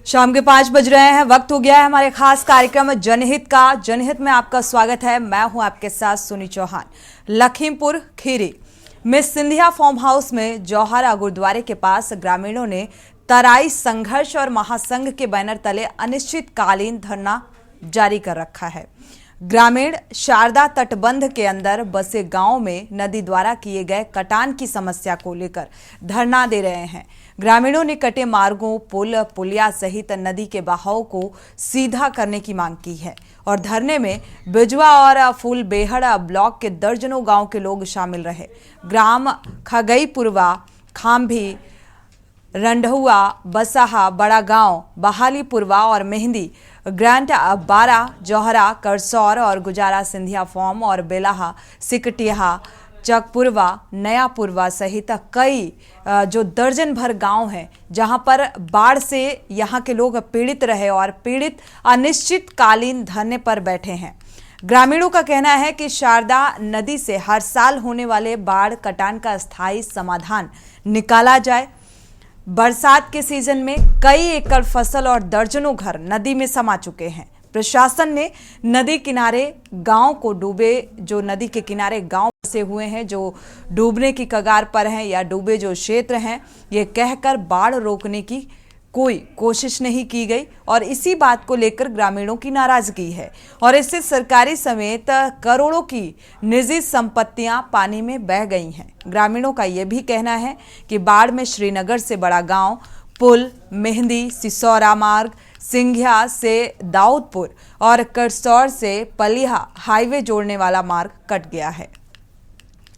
शाम के 5 बज रहे हैं। वक्त हो गया है हमारे खास कार्यक्रम जनहित का। जनहित में आपका स्वागत है। मैं हूं आपके साथ सुनी चौहान। लखीमपुर खीरी में सिंधिया फार्म हाउस में जौहरा गुरुद्वारे के पास ग्रामीणों ने तराई संघर्ष और महासंघ के बैनर तले अनिश्चितकालीन धरना जारी कर रखा है। ग्रामीण शारदा तटबंध के अंदर बसे गांव में नदी द्वारा किए गए कटान की समस्या को लेकर धरना दे रहे हैं। ग्रामीणों ने कटे मार्गों, पुल, पुलिया सहित नदी के बहाव को सीधा करने की मांग की है और धरने में बिजवा और फूलबेहड़ ब्लॉक के दर्जनों गांव के लोग शामिल रहे। ग्राम खगईपुरवा, खाम्भी, रंढुआ, बसाहा, बड़ा गांव, बहालीपुरवा और मेहंदी, ग्रांट, बारा, जौहरा, करसौर और गुजारा, सिंधिया फार्म और बेलाहा, सिकटिया, चकपुरवा, नयापुरवा सहित कई जो दर्जन भर गांव हैं जहां पर बाढ़ से यहां के लोग पीड़ित रहे और पीड़ित अनिश्चितकालीन धरने पर बैठे हैं। ग्रामीणों का कहना है कि शारदा नदी से हर साल होने वाले बाढ़ कटान का स्थायी समाधान निकाला जाए। बरसात के सीजन में कई एकड़ फसल और दर्जनों घर नदी में समा चुके हैं। प्रशासन ने नदी किनारे गांव को डूबे, जो नदी के किनारे गांव बसे हुए हैं, जो डूबने की कगार पर हैं या डूबे जो क्षेत्र हैं, ये कहकर बाढ़ रोकने की कोई कोशिश नहीं की गई और इसी बात को लेकर ग्रामीणों की नाराजगी है और इससे सरकारी समेत करोड़ों की निजी संपत्तियां पानी में बह गई हैं। ग्रामीणों का यह भी कहना है कि बाढ़ में श्रीनगर से बड़ा गांव, पुल, मेहंदी, सिसौरा मार्ग, सिंघिया से दाऊदपुर और करसौर से पलिहा हाईवे जोड़ने वाला मार्ग कट गया है,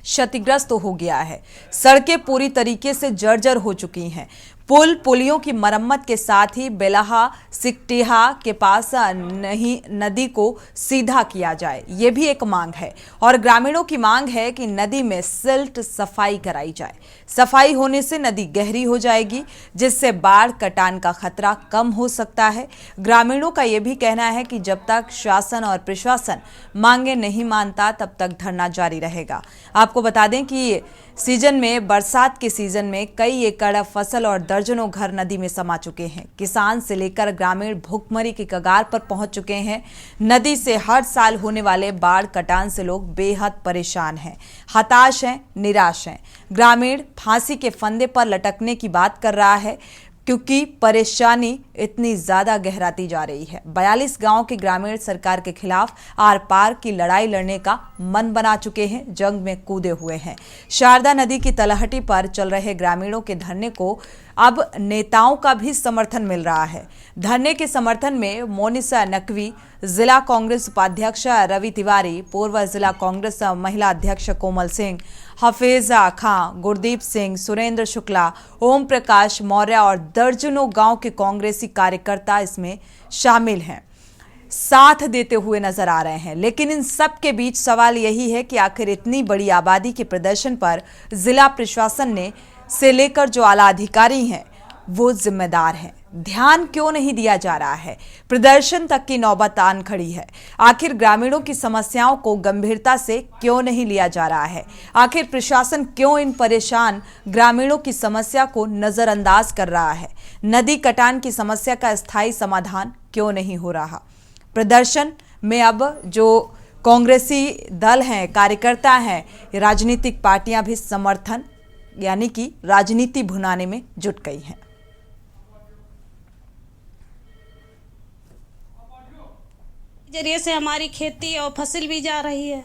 क्षतिग्रस्त हो गया है। सड़कें पूरी तरीके से जर्जर हो चुकी हैं। पुल, पुलियों की मरम्मत के साथ ही बेलाहा, सिकटिया के पास नहीं नदी को सीधा किया जाए, ये भी एक मांग है और ग्रामीणों की मांग है कि नदी में सिल्ट सफाई कराई जाए। सफाई होने से नदी गहरी हो जाएगी, जिससे बाढ़ कटान का खतरा कम हो सकता है। ग्रामीणों का यह भी कहना है कि जब तक शासन और प्रशासन मांगे नहीं मानता तब तक धरना जारी रहेगा। आपको बता दें कि सीजन में, बरसात के सीजन में कई एकड़ फसल और दर्जनों घर नदी में समा चुके हैं। किसान से लेकर ग्रामीण भूखमरी की कगार पर पहुंच चुके हैं। नदी से हर साल होने वाले बाढ़ कटान से लोग बेहद परेशान हैं, हताश हैं, निराश हैं। ग्रामीण फांसी के फंदे पर लटकने की बात कर रहा है क्योंकि परेशानी इतनी ज्यादा गहराती जा रही है। 42 गांव के ग्रामीण सरकार के खिलाफ आर पार की लड़ाई लड़ने का मन बना चुके हैं, जंग में कूदे हुए हैं। शारदा नदी की तलहटी पर चल रहे ग्रामीणों के धरने को अब नेताओं का भी समर्थन मिल रहा है। धरने के समर्थन में मोनिसा नकवी, जिला कांग्रेस उपाध्यक्ष रवि तिवारी, पूर्व जिला कांग्रेस महिला अध्यक्ष कोमल सिंह, हफीजा खां, गुरदीप सिंह, सुरेंद्र शुक्ला, ओम प्रकाश मौर्य और दर्जनों गांव के कांग्रेसी कार्यकर्ता इसमें शामिल हैं, साथ देते हुए नजर आ रहे हैं। लेकिन इन सब के बीच सवाल यही है कि आखिर इतनी बड़ी आबादी के प्रदर्शन पर जिला प्रशासन ने से लेकर जो आला अधिकारी हैं वो जिम्मेदार हैं। ध्यान क्यों नहीं दिया जा रहा है? प्रदर्शन तक की नौबत आन खड़ी है। आखिर ग्रामीणों की समस्याओं को गंभीरता से क्यों नहीं लिया जा रहा है? आखिर प्रशासन क्यों इन परेशान ग्रामीणों की समस्या को नजरअंदाज कर रहा है? नदी कटान की समस्या का स्थायी समाधान क्यों नहीं हो रहा? प्रदर्शन में अब जो कांग्रेसी दल हैं, कार्यकर्ता हैं, राजनीतिक पार्टियां भी समर्थन यानी कि राजनीति भुनाने में जुट गई हैं। जरिए से हमारी खेती और फसल भी जा रही है,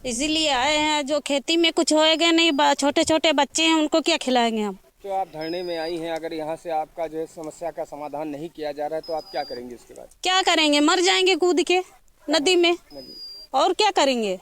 इसीलिए आए हैं। जो खेती में कुछ होएगा नहीं, छोटे छोटे बच्चे हैं, उनको क्या खिलाएंगे हम। तो आप धरने में आई हैं, अगर यहाँ से आपका जो है समस्या का समाधान नहीं किया जा रहा है तो आप क्या करेंगे? इसके बाद क्या करेंगे? मर जाएंगे कूद के नदी में, और क्या करेंगे?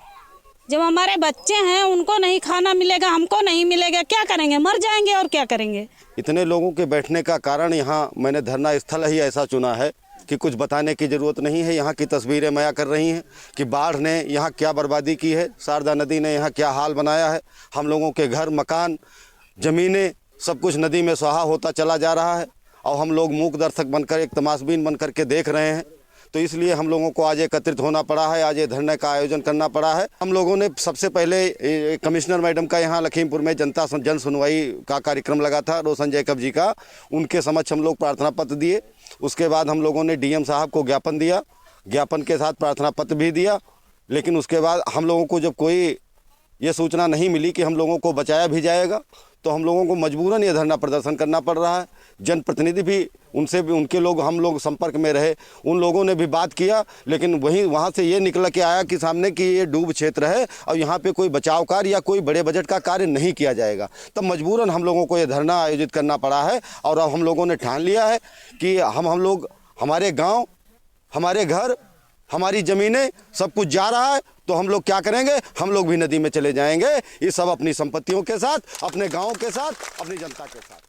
जब हमारे बच्चे हैं उनको नहीं खाना मिलेगा, हमको नहीं मिलेगा, क्या करेंगे? मर जाएंगे और क्या करेंगे? इतने लोगों के बैठने का कारण यहाँ मैंने धरना स्थल ही ऐसा चुना है कि कुछ बताने की ज़रूरत नहीं है। यहाँ की तस्वीरें माया कर रही हैं कि बाढ़ ने यहाँ क्या बर्बादी की है, शारदा नदी ने यहाँ क्या हाल बनाया है। हम लोगों के घर, मकान, ज़मीनें, सब कुछ नदी में स्वाहा होता चला जा रहा है और हम लोग मूक दर्शक बनकर, एक तमाशबीन बन कर के देख रहे हैं। तो इसलिए हम लोगों को आज एकत्रित होना पड़ा है, आज ये धरने का आयोजन करना पड़ा है। हम लोगों ने सबसे पहले कमिश्नर मैडम का यहाँ लखीमपुर में जन सुनवाई का कार्यक्रम लगा था, रोशन जैकब जी का, उनके समक्ष हम लोग प्रार्थना पत्र दिए उसके बाद हम लोगों ने डीएम साहब को ज्ञापन दिया, ज्ञापन के साथ प्रार्थना पत्र भी दिया। लेकिन उसके बाद हम लोगों को जब कोई ये सूचना नहीं मिली कि हम लोगों को बचाया भी जाएगा, तो हम लोगों को मजबूरन ये धरना प्रदर्शन करना पड़ रहा है। जनप्रतिनिधि भी उनसे भी उनके लोग हम लोग संपर्क में रहे, उन लोगों ने भी बात किया, लेकिन वहाँ से ये निकल के आया कि सामने कि ये डूब क्षेत्र है और यहाँ पे कोई बचाव कार्य या कोई बड़े बजट का कार्य नहीं किया जाएगा। तब मजबूरन हम लोगों को ये धरना आयोजित करना पड़ा है। और अब हम लोगों ने ठान लिया है कि हम लोग, हमारे गाँव, हमारे घर, हमारी ज़मीनें सब कुछ जा रहा है, तो हम लोग क्या करेंगे, हम लोग भी नदी में चले जाएंगे। ये सब अपनी संपत्तियों के साथ, अपने गाँव के साथ, अपनी जनता के साथ।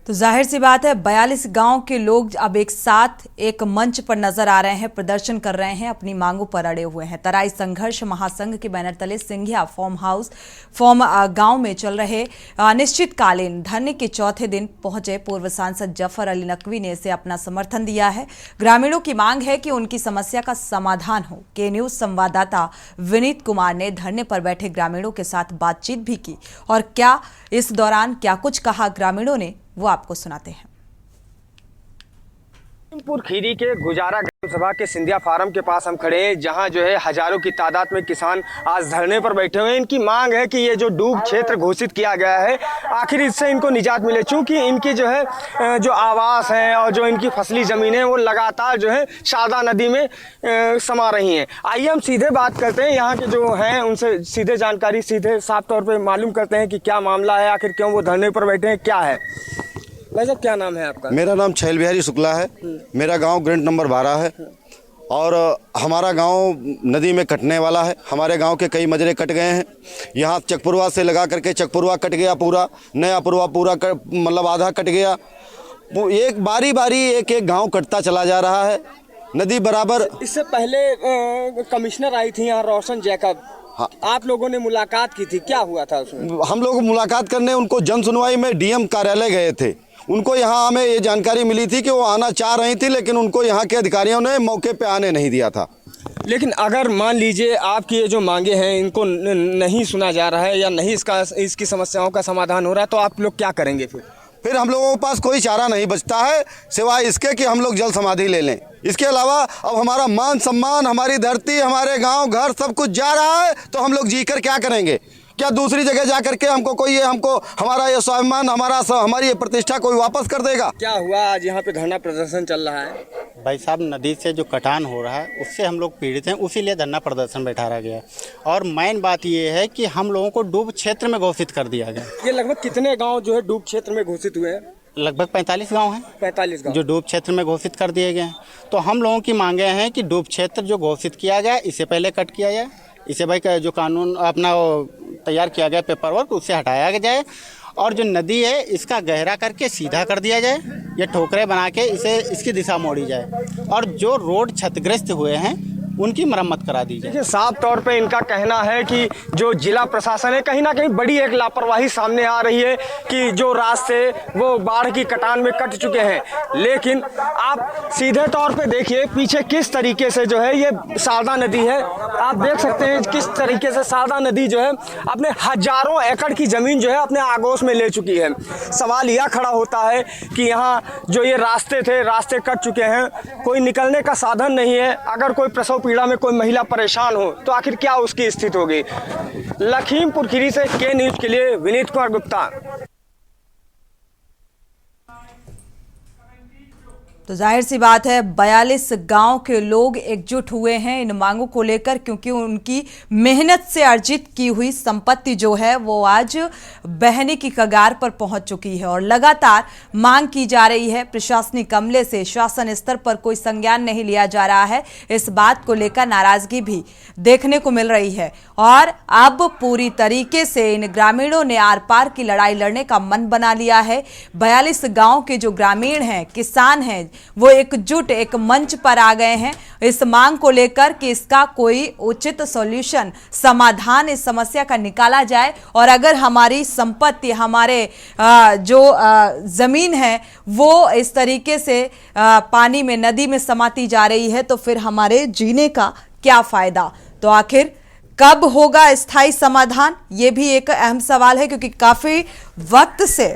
तो जाहिर सी बात है 42 गांव के लोग अब एक साथ एक मंच पर नजर आ रहे हैं, प्रदर्शन कर रहे हैं, अपनी मांगों पर अड़े हुए हैं। तराई संघर्ष महासंघ के बैनर तले सिंघिया फार्म गांव में चल रहे अनिश्चितकालीन धरने के चौथे दिन पहुंचे पूर्व सांसद जफर अली नकवी ने इसे अपना समर्थन दिया है। ग्रामीणों की मांग है कि उनकी समस्या का समाधान हो। के न्यूज संवाददाता विनीत कुमार ने धरने पर बैठे ग्रामीणों के साथ बातचीत भी की और क्या इस दौरान क्या कुछ कहा ग्रामीणों ने, वो आपको सुनाते हैं। लखीमपुर खीरी के गुजारा ग्राम सभा के सिंधिया फार्म के पास हम खड़े हैं, जहां जो है हजारों की तादाद में किसान आज धरने पर बैठे हुए हैं। इनकी मांग है कि ये जो डूब क्षेत्र घोषित किया गया है, आखिर इससे इनको निजात मिले, चूंकि इनकी जो है जो आवास है और जो इनकी फसली ज़मीनें वो लगातार जो है शारदा नदी में समा रही हैं। आइए हम सीधे बात करते हैं यहाँ के जो हैं उनसे, सीधे जानकारी सीधे साफ तौर पर मालूम करते हैं कि क्या मामला है, आखिर क्यों वो धरने पर बैठे हैं, क्या है। भाई साहब, क्या नाम है आपका? मेरा नाम छैल बिहारी शुक्ला है। मेरा गांव ग्रेड नंबर 12 है और हमारा गांव नदी में कटने वाला है। हमारे गांव के कई मजरे कट गए हैं। यहाँ चकपुरवा से लगा करके चकपुरवा कट गया, पूरा नया पुरवा पूरा मतलब आधा कट गया। एक बारी बारी एक एक गांव कटता चला जा रहा है, नदी बराबर। इससे पहले कमिश्नर आई थी यहाँ, रोशन जैकब। हाँ। आप लोगों ने मुलाकात की थी, क्या हुआ था उसमें? हम लोग मुलाकात करने उनको जन सुनवाई में डीएम कार्यालय गए थे। उनको यहाँ हमें ये जानकारी मिली थी कि वो आना चाह रही थी, लेकिन उनको यहाँ के अधिकारियों ने मौके पे आने नहीं दिया था। लेकिन अगर मान लीजिए आपकी ये जो मांगे हैं इनको नहीं सुना जा रहा है या नहीं इसकी समस्याओं का समाधान हो रहा है, तो आप लोग क्या करेंगे फिर? हम लोगों के पास कोई चारा नहीं बचता है सिवाय इसके कि हम लोग जल समाधि ले लें। इसके अलावा अब हमारा मान सम्मान, हमारी धरती, हमारे गांव घर सब कुछ जा रहा है, तो हम लोग जीकर क्या करेंगे? क्या दूसरी जगह जा करके हमको हमारा ये स्वाभिमान, हमारी ये प्रतिष्ठा कोई वापस कर देगा? क्या हुआ आज यहाँ पे धरना प्रदर्शन चल रहा है? भाई साहब, नदी से जो कटान हो रहा है उससे हम लोग पीड़ित हैं, उसीलिए धरना प्रदर्शन बैठा गया। और मेन बात ये है कि हम लोगों को डूब क्षेत्र में घोषित कर दिया गया। ये लगभग कितने गाँव जो है डूब क्षेत्र में घोषित हुए हैं? लगभग 45 गांव हैं। 45 गाँव जो डूब क्षेत्र में घोषित कर दिए गए हैं। तो हम लोगों की मांगे हैं कि डूब क्षेत्र जो घोषित किया गया इसे पहले कट किया जाए, इसे भाई का जो कानून अपना तैयार किया गया पेपर वर्क, उससे हटाया जाए, और जो नदी है इसका गहरा करके सीधा कर दिया जाए, ये ठोकरें बना के इसकी दिशा मोड़ी जाए, और जो रोड क्षतिग्रस्त हुए हैं उनकी मरम्मत करा दी जाए। साफ तौर पे इनका कहना है कि जो जिला प्रशासन है कहीं ना कहीं बड़ी एक लापरवाही सामने आ रही है कि जो रास्ते वो बाढ़ की कटान में कट चुके हैं, लेकिन आप सीधे तौर पे देखिए पीछे किस तरीके से जो है ये शारदा नदी है, आप देख सकते हैं किस तरीके से शारदा नदी जो है अपने हजारों एकड़ की ज़मीन जो है अपने आगोश में ले चुकी है। सवाल यह खड़ा होता है कि यहाँ जो ये रास्ते थे, रास्ते कट चुके हैं, कोई निकलने का साधन नहीं है। अगर कोई प्रसव पीड़ा में कोई महिला परेशान हो तो आखिर क्या उसकी स्थिति होगी। लखीमपुर खीरी से के न्यूज के लिए विनीत कुमार गुप्ता। तो जाहिर सी बात है 42 गांव के लोग एकजुट हुए हैं इन मांगों को लेकर, क्योंकि उनकी मेहनत से अर्जित की हुई संपत्ति जो है वो आज बहने की कगार पर पहुंच चुकी है और लगातार मांग की जा रही है। प्रशासनिक अमले से शासन स्तर पर कोई संज्ञान नहीं लिया जा रहा है। इस बात को लेकर नाराजगी भी देखने को मिल रही है और अब पूरी तरीके से इन ग्रामीणों ने आर पार की लड़ाई लड़ने का मन बना लिया है। 42 गांव के जो ग्रामीण हैं, किसान हैं, वो एकजुट एक मंच पर आ गए हैं इस मांग को लेकर कि इसका कोई उचित सॉल्यूशन, समाधान इस समस्या का निकाला जाए। और अगर हमारी संपत्ति, हमारे जो जमीन है वो इस तरीके से पानी में, नदी में समाती जा रही है तो फिर हमारे जीने का क्या फायदा। तो आखिर कब होगा स्थायी समाधान, ये भी एक अहम सवाल है, क्योंकि काफी वक्त से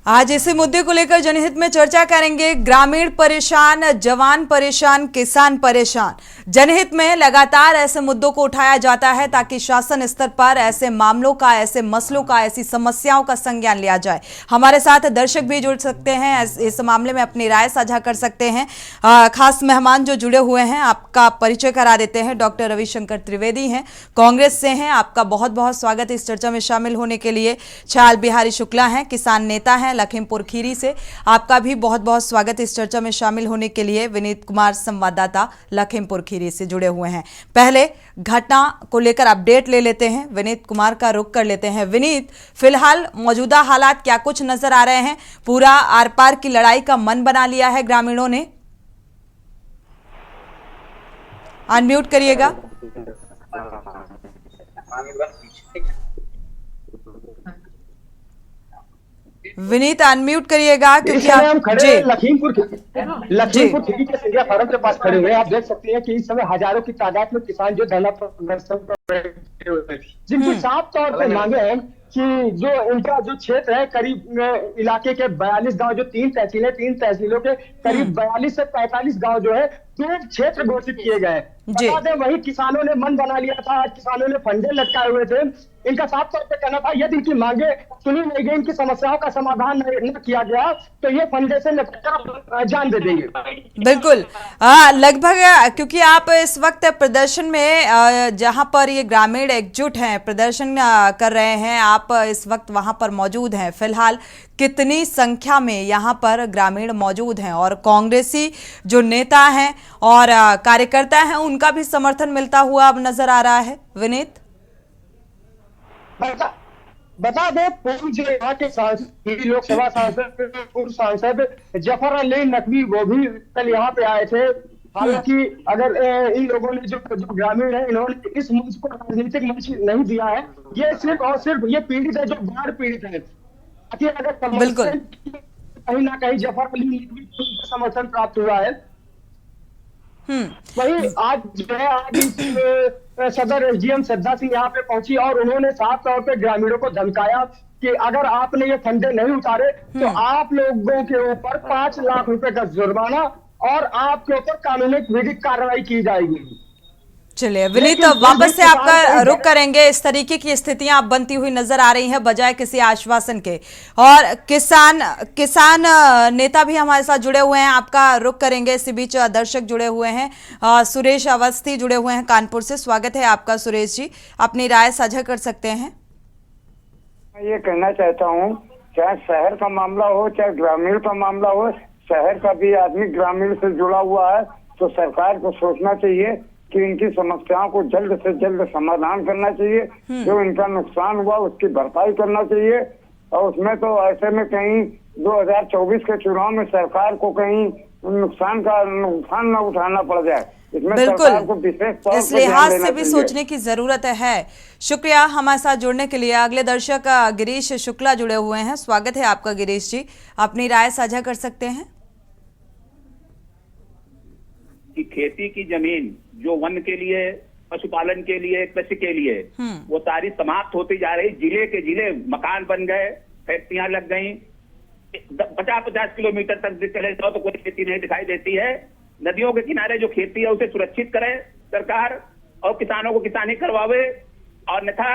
आज इसी मुद्दे को लेकर जनहित में चर्चा करेंगे। ग्रामीण परेशान, जवान परेशान, किसान परेशान। जनहित में लगातार ऐसे मुद्दों को उठाया जाता है ताकि शासन स्तर पर ऐसे मामलों का, ऐसे मसलों का, ऐसी समस्याओं का संज्ञान लिया जाए। हमारे साथ दर्शक भी जुड़ सकते हैं, इस मामले में अपनी राय साझा कर सकते हैं। खास मेहमान जो जुड़े हुए हैं, आपका परिचय करा देते हैं। डॉक्टर रविशंकर त्रिवेदी हैं, कांग्रेस से हैं। आपका बहुत बहुत स्वागत इस चर्चा में शामिल होने के लिए। छाल बिहारी शुक्ला हैं, किसान नेता हैं लखीमपुर खीरी से। आपका भी बहुत बहुत स्वागत इस चर्चा में शामिल होने के लिए। विनीत कुमार संवाददाता लखीमपुर खीरी से जुड़े हुए हैं। पहले घटना को लेकर अपडेट ले लेते हैं, विनीत कुमार का रुख कर लेते हैं। विनीत, फिलहाल मौजूदा हालात क्या कुछ नजर आ रहे हैं? पूरा आर पार की लड़ाई का मन बना लिया है ग्रामीणों ने? अनम्यूट करिएगा। विनीत अनम्यूट करिएगा, क्योंकि हम खड़े हैं लखीमपुर खीरी के सिंधिया फार्म के पास खड़े हुए हैं। आप देख सकते हैं कि इस समय हजारों की तादाद में किसान जो धरना प्रदर्शन कर रहे हैं, जिनकी साफ तौर पर मांगे हैं कि जो इनका जो क्षेत्र है, करीब इलाके के 42 गांव, जो 3 तहसीलों के करीब 42 से 45 गांव जो है, 2 क्षेत्र घोषित किए गए। बता दें, वही किसानों ने मन बना लिया था। आज किसानों ने फंडे लटकाए हुए थे। इनका साफ तौर पर कहना था, यदि इनकी मांगे सुनी नहीं गई, इनकी समस्याओं का समाधान न किया गया, तो ये फंडे से निपटकर जान दे देंगे। बिल्कुल, लगभग, क्योंकि आप इस वक्त प्रदर्शन में, जहां पर ये ग्रामीण एकजुट हैं, प्रदर्शन कर रहे हैं, आप इस वक्त वहां पर मौजूद हैं। फिलहाल कितनी संख्या में यहाँ पर ग्रामीण मौजूद हैं, और कांग्रेसी जो नेता हैं और कार्यकर्ता हैं, उनका भी समर्थन मिलता हुआ अब नजर आ रहा है? विनीत, बता दें, पूर्व जो यहाँ के सांसद, लोकसभा सांसद, पूर्व सांसद जफर अली नकवी, वो भी कल यहाँ पे आए थे। हालांकि अगर इन लोगों ने जो ग्रामीण है, इन्होंने इस मंच को राजनीतिक मंच नहीं दिया है। ये सिर्फ और सिर्फ ये पीड़ित है, जो बाढ़ पीड़ित है। अगर बिल्कुल कहीं ना कहीं जफर अली नकवी को समर्थन प्राप्त हुआ है। वही आज जो है, आज सदर एसडीएम श्रद्धा सिंह यहाँ पे पहुंची और उन्होंने साफ तौर पे ग्रामीणों को धमकाया कि अगर आपने ये फंडे नहीं उतारे तो आप लोगों के ऊपर 5 लाख रुपए का जुर्माना और आपके ऊपर कानूनी विधिक कार्रवाई की जाएगी। चलिए विनीत, वापस से आपका रुख करेंगे। इस तरीके की स्थितियां अब बनती हुई नजर आ रही हैं बजाय किसी आश्वासन के, और किसान नेता भी हमारे साथ जुड़े हुए हैं। आपका रुख करेंगे। इसी बीच दर्शक जुड़े हुए हैं, सुरेश अवस्थी जुड़े हुए हैं कानपुर से। स्वागत है आपका सुरेश जी, अपनी राय साझा कर सकते हैं। मैं ये कहना चाहता हूँ, चाहे शहर का मामला हो, चाहे ग्रामीण का मामला हो, शहर का भी आदमी ग्रामीण से जुड़ा हुआ है, तो सरकार को सोचना चाहिए कि इनकी समस्याओं को जल्द से जल्द समाधान करना चाहिए। जो इनका नुकसान हुआ उसकी भरपाई करना चाहिए। और उसमें तो ऐसे में कहीं 2024 के चुनाव में सरकार को कहीं नुकसान न उठाना पड़ जाए, इसमें सरकार को विशेष तौर पर इस लिहाज से भी सोचने की जरूरत है। शुक्रिया हमारे साथ जुड़ने के लिए। अगले दर्शक गिरीश शुक्ला जुड़े हुए हैं। स्वागत है आपका गिरीश जी, अपनी राय साझा कर सकते हैं। कि खेती की जमीन जो वन के लिए, पशुपालन के लिए, कृषि के लिए, वो सारी समाप्त होती जा रही। जिले के जिले मकान बन गए, फैक्ट्रियां लग गई। 50-50 किलोमीटर तक चले जाओ तो कोई खेती नहीं दिखाई देती है। नदियों के किनारे जो खेती है उसे सुरक्षित करे सरकार, और किसानों को किसानी करवावे, और अन्यथा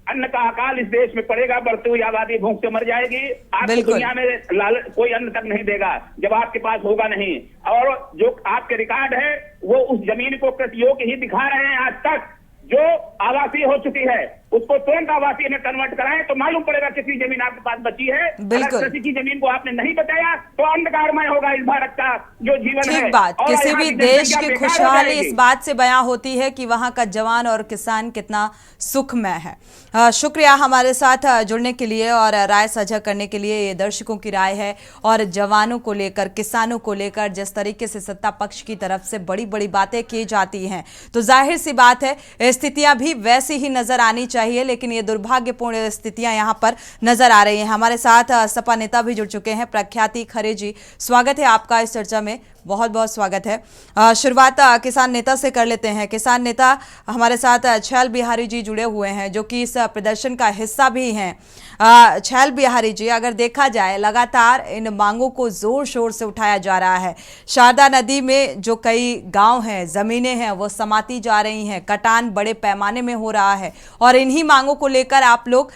अन्न का अकाल इस देश में पड़ेगा। बढ़ती हुई आबादी भूख से मर जाएगी। आपको दुनिया में कोई अन्न तक नहीं देगा जब आपके पास होगा नहीं। और जो आपके रिकॉर्ड है वो उस जमीन को कृषि योग्य ही दिखा रहे हैं। आज तक जो आवासीय हो चुकी है उसको तुरंत आवासीय में कन्वर्ट कराएं तो मालूम पड़ेगा कितनी जमीन आपके पास बची है। अगर कृषि की जमीन को आपने नहीं बताया तो अंधकारमय होगा इस भारत का जो जीवन है। ठीक बात, किसी भी देश की खुशहाली इस बात से बयां होती है कि वहां का जवान और किसान कितना सुखमय है। शुक्रिया हमारे साथ जुड़ने के लिए और राय साझा करने के लिए। ये दर्शकों की राय है, और जवानों को लेकर, किसानों को लेकर जिस तरीके से सत्ता पक्ष की तरफ से बड़ी बड़ी बातें की जाती हैं, तो जाहिर सी बात है स्थितियां भी वैसी ही नजर आनी चाहिए, लेकिन ये दुर्भाग्यपूर्ण स्थितियां यहाँ पर नजर आ रही हैं। हमारे साथ सपा नेता भी जुड़ चुके हैं, प्रख्याति खरे जी, स्वागत है आपका इस चर्चा में, बहुत बहुत स्वागत है। शुरुआत किसान नेता से कर लेते हैं। किसान नेता हमारे साथ छैल बिहारी जी जुड़े हुए हैं, जो कि इस प्रदर्शन का हिस्सा भी हैं। छैल बिहारी जी, अगर देखा जाए लगातार इन मांगों को जोर शोर से उठाया जा रहा है। शारदा नदी में जो कई गांव हैं, जमीनें हैं, वो समाती जा रही हैं, कटान बड़े पैमाने में हो रहा है और इन्हीं मांगों को लेकर आप लोग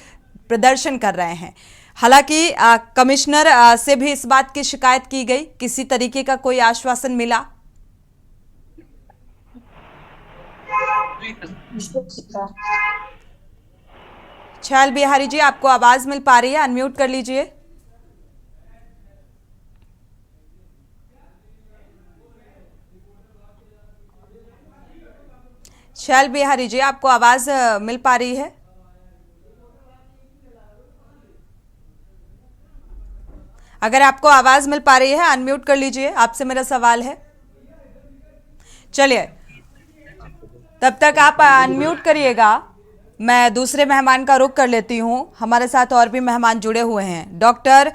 प्रदर्शन कर रहे हैं। हालांकि कमिश्नर से भी इस बात की शिकायत की गई, किसी तरीके का कोई आश्वासन मिला? छैल बिहारी जी, आपको आवाज मिल पा रही है? अनम्यूट कर लीजिए। छैल बिहारी जी, आपको आवाज मिल पा रही है? अगर आपको आवाज मिल पा रही है, अनम्यूट कर लीजिए, आपसे मेरा सवाल है। चलिए, तब तक आप अनम्यूट करिएगा, मैं दूसरे मेहमान का रुख कर लेती हूं। हमारे साथ और भी मेहमान जुड़े हुए हैं। डॉक्टर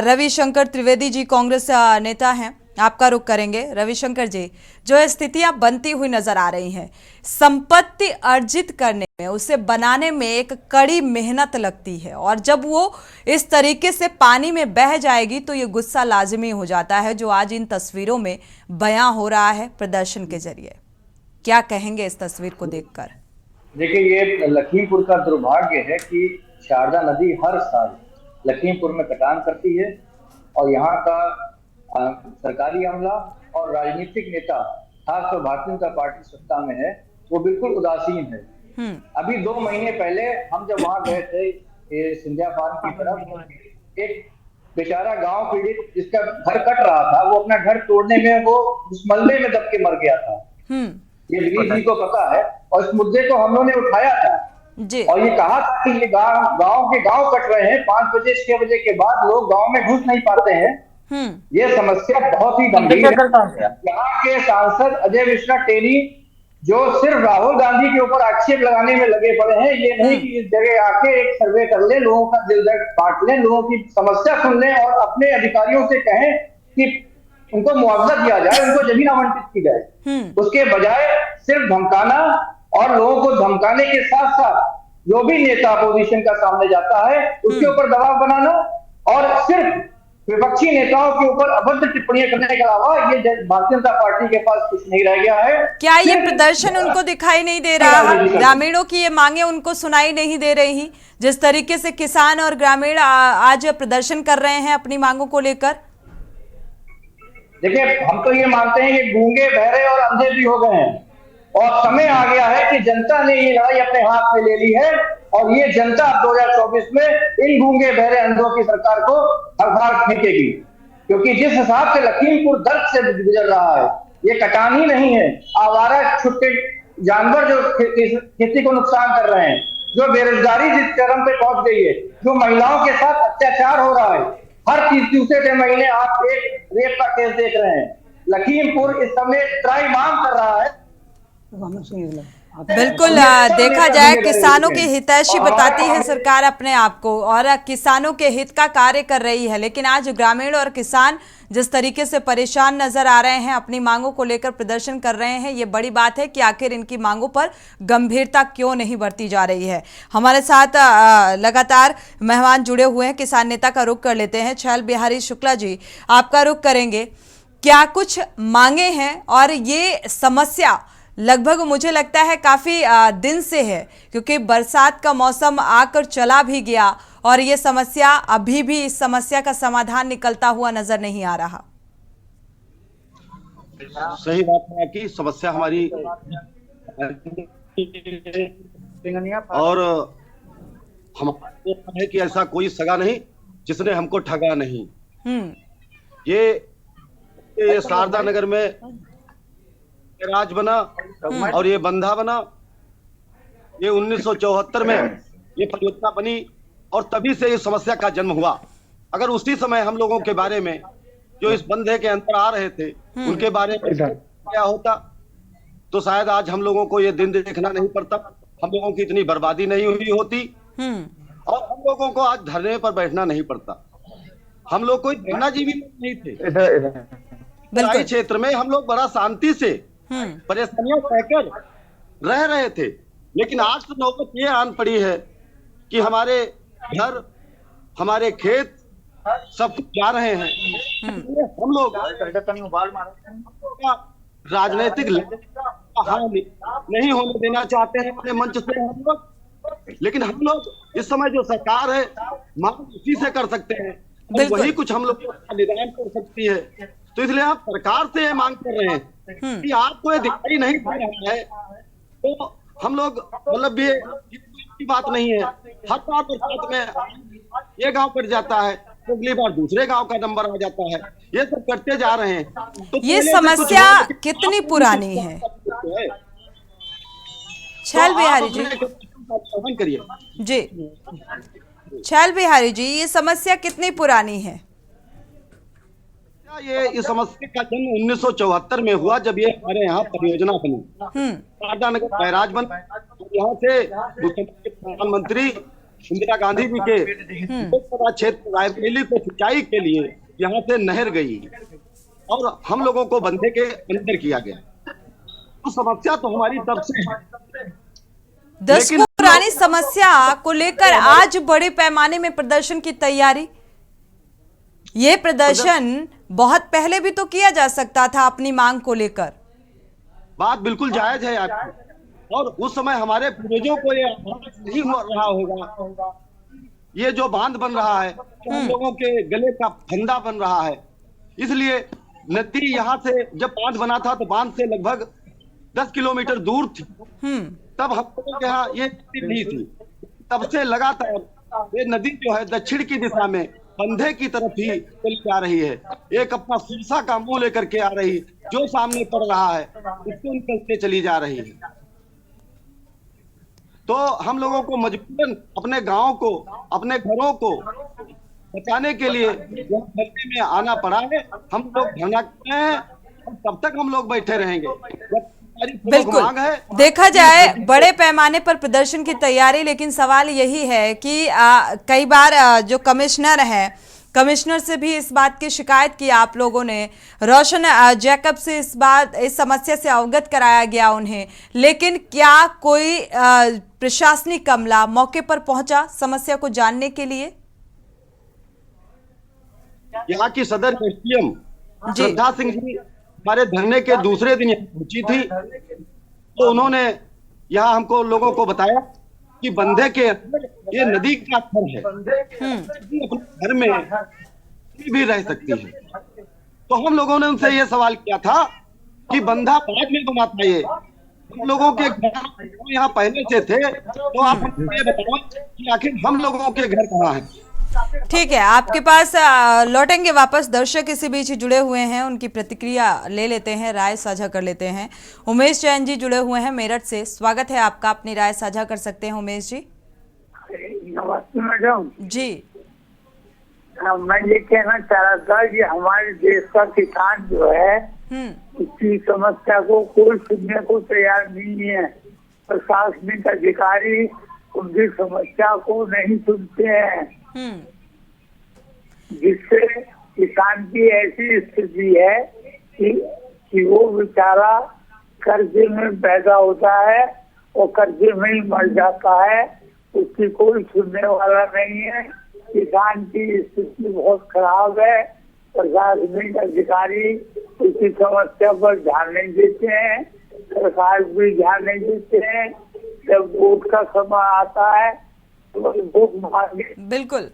रविशंकर त्रिवेदी जी, कांग्रेस नेता हैं, आपका रुख करेंगे। रविशंकर जी, जो स्थितियां बनती हुई नजर आ रही हैं, संपत्ति अर्जित करने में, उसे बनाने में एक कड़ी मेहनत लगती है, और जब वो इस तरीके से पानी में बह जाएगी तो ये गुस्सा लाजिमी हो जाता है, जो आज इन तस्वीरों में बयां हो रहा है प्रदर्शन के जरिए। क्या कहेंगे इस तस्वीर को देखकर? देखिए, ये लखीमपुर का दुर्भाग्य है कि शारदा नदी हर साल लखीमपुर में कटान करती है और यहाँ का सरकारी अमला और राजनीतिक नेता, खासकर भारतीय जनता पार्टी सत्ता में है, वो बिल्कुल उदासीन है। अभी 2 महीने पहले हम जब वहां गए थे सिंधिया फार्म की तरफ, एक बेचारा गांव पीड़ित जिसका घर कट रहा था, वो अपना घर तोड़ने में वो उस मलबे में दब के मर गया था। ये दिलीप जी को पता है और इस मुद्दे को हम लोगों ने उठाया था जी। और ये कहा था कि ये गांव कट रहे हैं, 5 बजे 6 बजे के बाद लोग गांव में घुस नहीं पाते हैं। ये समस्या बहुत ही गंभीर है। यहाँ के सांसद अजय मिश्रा टेनी, जो सिर्फ राहुल गांधी के ऊपर आक्षेप लगाने में लगे पड़े हैं, ये नहीं कि इस जगह आके एक सर्वे कर ले, लोगों का दिल दर्द बांट लें, लोगों की समस्या सुन लें और अपने अधिकारियों से कहें कि उनको मुआवजा दिया जाए, उनको जमीन आवंटित की जाए। उसके बजाय सिर्फ धमकाना और लोगों को धमकाने के साथ साथ जो भी नेता अपोजिशन का सामने जाता है उसके ऊपर दबाव बनाना और सिर्फ विपक्षी नेताओं के ऊपर अभद्र टिप्पणियां करने के अलावा ये भारतीय जनता पार्टी के पास कुछ नहीं रह गया है। क्या ये प्रदर्शन उनको दिखाई नहीं दे रहा? ग्रामीणों की ये मांगे उनको सुनाई नहीं दे रही, जिस तरीके से किसान और ग्रामीण आज प्रदर्शन कर रहे हैं अपनी मांगों को लेकर? देखिए, हम तो ये मानते हैं कि गूंगे, बहरे और अंधे भी हो गए हैं और समय आ गया है कि जनता ने ये लड़ाई अपने हाथ में ले ली है और ये जनता 2024 में इन गूंगे, बहरे, अंधों की सरकार को हर फेंकेगी। क्योंकि जिस हिसाब से लखीमपुर दर्द से गुजर रहा है, ये कटान ही नहीं है, आवारा छुट्टे जानवर जो खेती को नुकसान कर रहे हैं, जो बेरोजगारी जिस चरम पे पहुंच गई है, जो महिलाओं के साथ अत्याचार हो रहा है, हर तीसरे महीने आप एक रेप का केस देख रहे हैं। लखीमपुर इस समय त्राहिमाम कर रहा है। बिल्कुल, देखा जाए किसानों की हितैषी बताती है सरकार अपने आप को और किसानों के हित का कार्य कर रही है, लेकिन आज ग्रामीण और किसान जिस तरीके से परेशान नजर आ रहे हैं, अपनी मांगों को लेकर प्रदर्शन कर रहे हैं, ये बड़ी बात है कि आखिर इनकी मांगों पर गंभीरता क्यों नहीं बरती जा रही है। हमारे साथ लगातार मेहमान जुड़े हुए हैं, किसान नेता का रुख कर लेते हैं। छैल बिहारी शुक्ला जी, आपका रुख करेंगे। क्या कुछ मांगे हैं और ये समस्या लगभग मुझे लगता है काफी दिन से है, क्योंकि बरसात का मौसम आकर चला भी गया और ये समस्या अभी भी, इस समस्या का समाधान निकलता हुआ नजर नहीं आ रहा। सही बात है कि समस्या हमारी और हमारा है कि ऐसा कोई सगा नहीं जिसने हमको ठगा नहीं। ये शारदा नगर में राज बना और ये बंधा बना, ये 1974 में ये परियोजना बनी और तभी से इस समस्या का जन्म हुआ। अगर उसी समय हम लोगों के बारे में, जो इस बंधे के अंदर आ रहे थे, उनके बारे में क्या होता तो शायद आज हम लोगों को ये दिन देखना नहीं पड़ता हम लोगों की इतनी बर्बादी नहीं हुई होती और हम लोगों को आज धरने पर बैठना नहीं पड़ता। हम लोग कोई धरनाजीवी नहीं थे। तराई क्षेत्र में हम लोग बड़ा शांति से परेशानियां सहकर रह रहे थे, लेकिन आज तो नौबत ये आन पड़ी है कि हमारे घर, हमारे खेत सब कुछ जा रहे हैं। हम लोग राजनीतिक हानि नहीं होने देना चाहते हैं अपने मंच से हम लोग, लेकिन हम लोग इस समय जो सरकार है मांग उसी से कर सकते हैं, वही कुछ हम लोग निदान कर सकती है। तो इसलिए आप सरकार से ये मांग कर रहे हैं कि आपको ये दिखाई नहीं दे रहा है, तो हम लोग मतलब ये की बात नहीं है। हर बार बरसात में ये गांव कट जाता है, अगली बार दूसरे गांव का नंबर आ जाता है, ये सब करते जा रहे हैं। तो ये समस्या कितनी पुरानी है? छैल बिहारी जी करिए जी, छैल बिहारी जी, ये समस्या कितनी पुरानी है? ये इस समस्या का जन्म 1974 में हुआ, जब ये हमारे यहाँ परियोजना बनी, शारदा नगर बैराज बना। यहाँ से प्रधानमंत्री इंदिरा गांधी जी के लोकसभा क्षेत्र रायबरेली को सिंचाई के लिए यहाँ से नहर गई और हम लोगों को बंधे के अंदर किया गया। तो समस्या तो हमारी तब से है। दशकों पुरानी समस्या को लेकर आज बड़े पैमाने में प्रदर्शन की तैयारी। ये प्रदर्शन बहुत पहले भी तो किया जा सकता था अपनी मांग को लेकर। बात बिल्कुल जायज है आपकी, और उस समय हमारे पूर्वजों को ये नहीं हो रहा होगा। ये जो बांध बन रहा है तो हम लोगों के गले का फंदा बन रहा है। इसलिए नदी यहाँ से जब बांध बना था तो बांध से लगभग 10 किलोमीटर दूर थी। तब हम लोगों के यहाँ ये नदी नहीं थी। तब से लगातार ये नदी जो है दक्षिण की दिशा में बंधे की तरफ ही चली जा रही है। एक अपना शीशा का मुंह लेकर के आ रही, जो सामने पड़ रहा है उसको निकलते चली जा रही है। तो हम लोगों को मजबूरन अपने गांव को, अपने घरों को बचाने के लिए धरने में आना पड़ा है। हम लोग धरना कर रहे हैं, तब तक हम लोग बैठे रहेंगे। बिल्कुल, देखा जाए बड़े पैमाने पर प्रदर्शन की तैयारी, लेकिन सवाल यही है कि कई बार जो कमिश्नर हैं, कमिश्नर से भी इस बात की शिकायत की आप लोगों ने, रोशन जैकब से इस समस्या से अवगत कराया गया उन्हें, लेकिन क्या कोई प्रशासनिक अमला मौके पर पहुंचा समस्या को जानने के लिए? यहाँ की सदर एसडीएम श्रद्धा सिंह जी हमारे धरने के दूसरे दिन पहुंची थी, तो उन्होंने यहाँ हमको लोगों को बताया कि बंधे के ये नदी का घर है, अपने घर में भी रह सकती है। तो हम लोगों ने उनसे ये सवाल किया था कि बंधा बाद में बना था, ये हम लोगों के घर यहाँ पहले से थे, तो आप हमको ये बताओ कि आखिर हम लोगों के घर कहाँ हैं? ठीक है, आपके पास लौटेंगे वापस। दर्शक इसी बीच जुड़े हुए हैं, उनकी प्रतिक्रिया ले लेते हैं, राय साझा कर लेते हैं। उमेश जैन जी जुड़े हुए हैं मेरठ से, स्वागत है आपका, अपनी राय साझा कर सकते हैं उमेश जी। नमस्ते मैडम जी। मैं ये कहना चाह रहा था कि हमारे देश का किसान जो है इसकी समस्या को कोई सुनने को तैयार नहीं है। प्रशासनिक अधिकारी उनकी समस्या को नहीं सुनते हैं, जिससे किसान की ऐसी स्थिति है कि वो बेचारा कर्जे में पैदा होता है और कर्जे में ही मर जाता है। उसकी कोई सुनने वाला नहीं है। किसान की स्थिति बहुत खराब है। प्रशासनिक अधिकारी उसकी समस्या पर ध्यान नहीं देते हैं, सरकार भी ध्यान नहीं देते हैं। जब वोट का समय आता है तो वोट मांगे। बिल्कुल,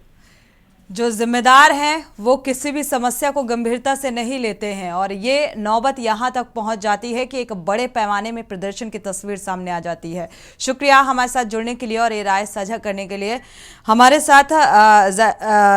जो जिम्मेदार हैं वो किसी भी समस्या को गंभीरता से नहीं लेते हैं, और ये नौबत यहाँ तक पहुँच जाती है कि एक बड़े पैमाने में प्रदर्शन की तस्वीर सामने आ जाती है। शुक्रिया हमारे साथ जुड़ने के लिए और ये राय साझा करने के लिए। हमारे साथ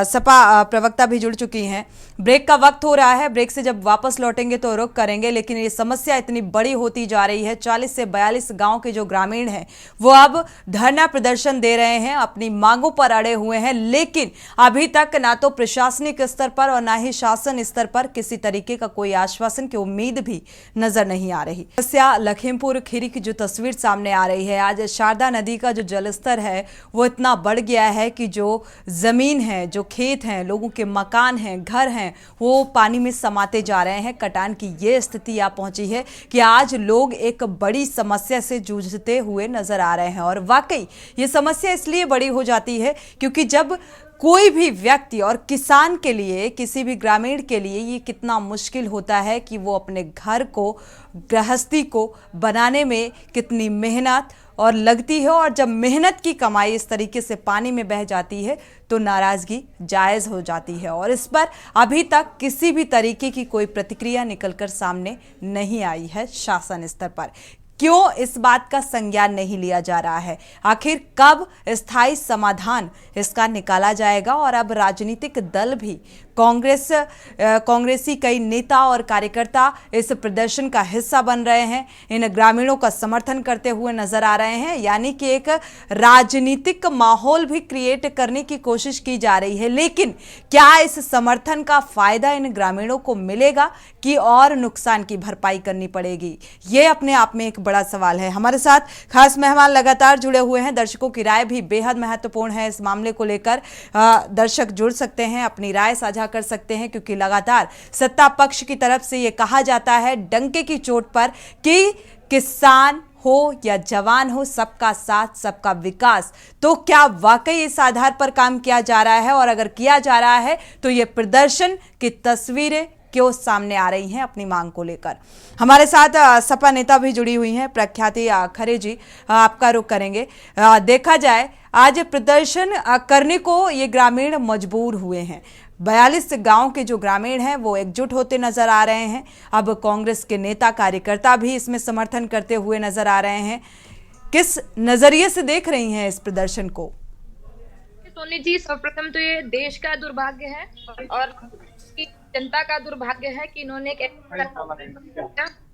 सपा प्रवक्ता भी जुड़ चुकी हैं। ब्रेक का वक्त हो रहा है, ब्रेक से जब वापस लौटेंगे तो रुक करेंगे, लेकिन ये समस्या इतनी बड़ी होती जा रही है। 40 से 42 गाँव के जो ग्रामीण हैं वो अब धरना प्रदर्शन दे रहे हैं, अपनी मांगों पर अड़े हुए हैं, लेकिन अभी तक ना तो प्रशासनिक स्तर पर और ना ही शासन स्तर पर किसी तरीके का कोई आश्वासन की उम्मीद भी नजर नहीं आ रही। समस्या लखीमपुर खीरी की जो तस्वीर सामने आ रही है, आज शारदा नदी का जो जलस्तर है वो इतना बढ़ गया है कि जो जमीन है, जो खेत हैं, लोगों के मकान हैं, घर हैं, वो पानी में समाते जा रहे हैं। कटान की ये स्थिति आ पहुंची है कि आज लोग एक बड़ी समस्या से जूझते हुए नजर आ रहे हैं। और वाकई ये समस्या इसलिए बड़ी हो जाती है क्योंकि जब कोई भी व्यक्ति, और किसान के लिए, किसी भी ग्रामीण के लिए ये कितना मुश्किल होता है कि वो अपने घर को, गृहस्थी को बनाने में कितनी मेहनत और लगती है, और जब मेहनत की कमाई इस तरीके से पानी में बह जाती है तो नाराजगी जायज हो जाती है। और इस पर अभी तक किसी भी तरीके की कोई प्रतिक्रिया निकलकर सामने नहीं आई है शासन स्तर पर। क्यों इस बात का संज्ञान नहीं लिया जा रहा है? आखिर कब स्थायी समाधान इसका निकाला जाएगा? और अब राजनीतिक दल भी, कांग्रेसी कई नेता और कार्यकर्ता इस प्रदर्शन का हिस्सा बन रहे हैं, इन ग्रामीणों का समर्थन करते हुए नजर आ रहे हैं। यानी कि एक राजनीतिक माहौल भी क्रिएट करने की कोशिश की जा रही है। लेकिन क्या इस समर्थन का फायदा इन ग्रामीणों को मिलेगा कि और नुकसान की भरपाई करनी पड़ेगी? ये अपने आप में एक बड़ा सवाल है। हमारे साथ खास मेहमान लगातार जुड़े हुए हैं। दर्शकों की राय भी बेहद महत्वपूर्ण है इस मामले को लेकर। दर्शक जुड़ सकते हैं, अपनी राय साझा कर सकते हैं, क्योंकि लगातार सत्ता पक्ष की तरफ से यह कहा जाता है डंके की चोट पर कि किसान हो या जवान हो, सबका साथ सबका विकास। तो क्या वाकई इस आधार पर काम किया जा रहा है? और अगर किया जा रहा है तो ये प्रदर्शन की तस्वीरें क्यों सामने आ रही हैं अपनी मांग को लेकर? हमारे साथ सपा नेता भी जुड़ी हुई हैं, प्रख्याति खरे जी, आपका रुख करेंगे। देखा जाए आज प्रदर्शन करने को ये ग्रामीण मजबूर हुए हैं। 42 गांव के जो ग्रामीण हैं वो एकजुट होते नजर आ रहे हैं। अब कांग्रेस के नेता कार्यकर्ता भी इसमें समर्थन करते हुए नजर आ रहे हैं। किस नजरिए से देख रही हैं इस प्रदर्शन को? सोनी जी, सर्वप्रथम तो ये देश का दुर्भाग्य है और जनता का दुर्भाग्य है कि इन्होंने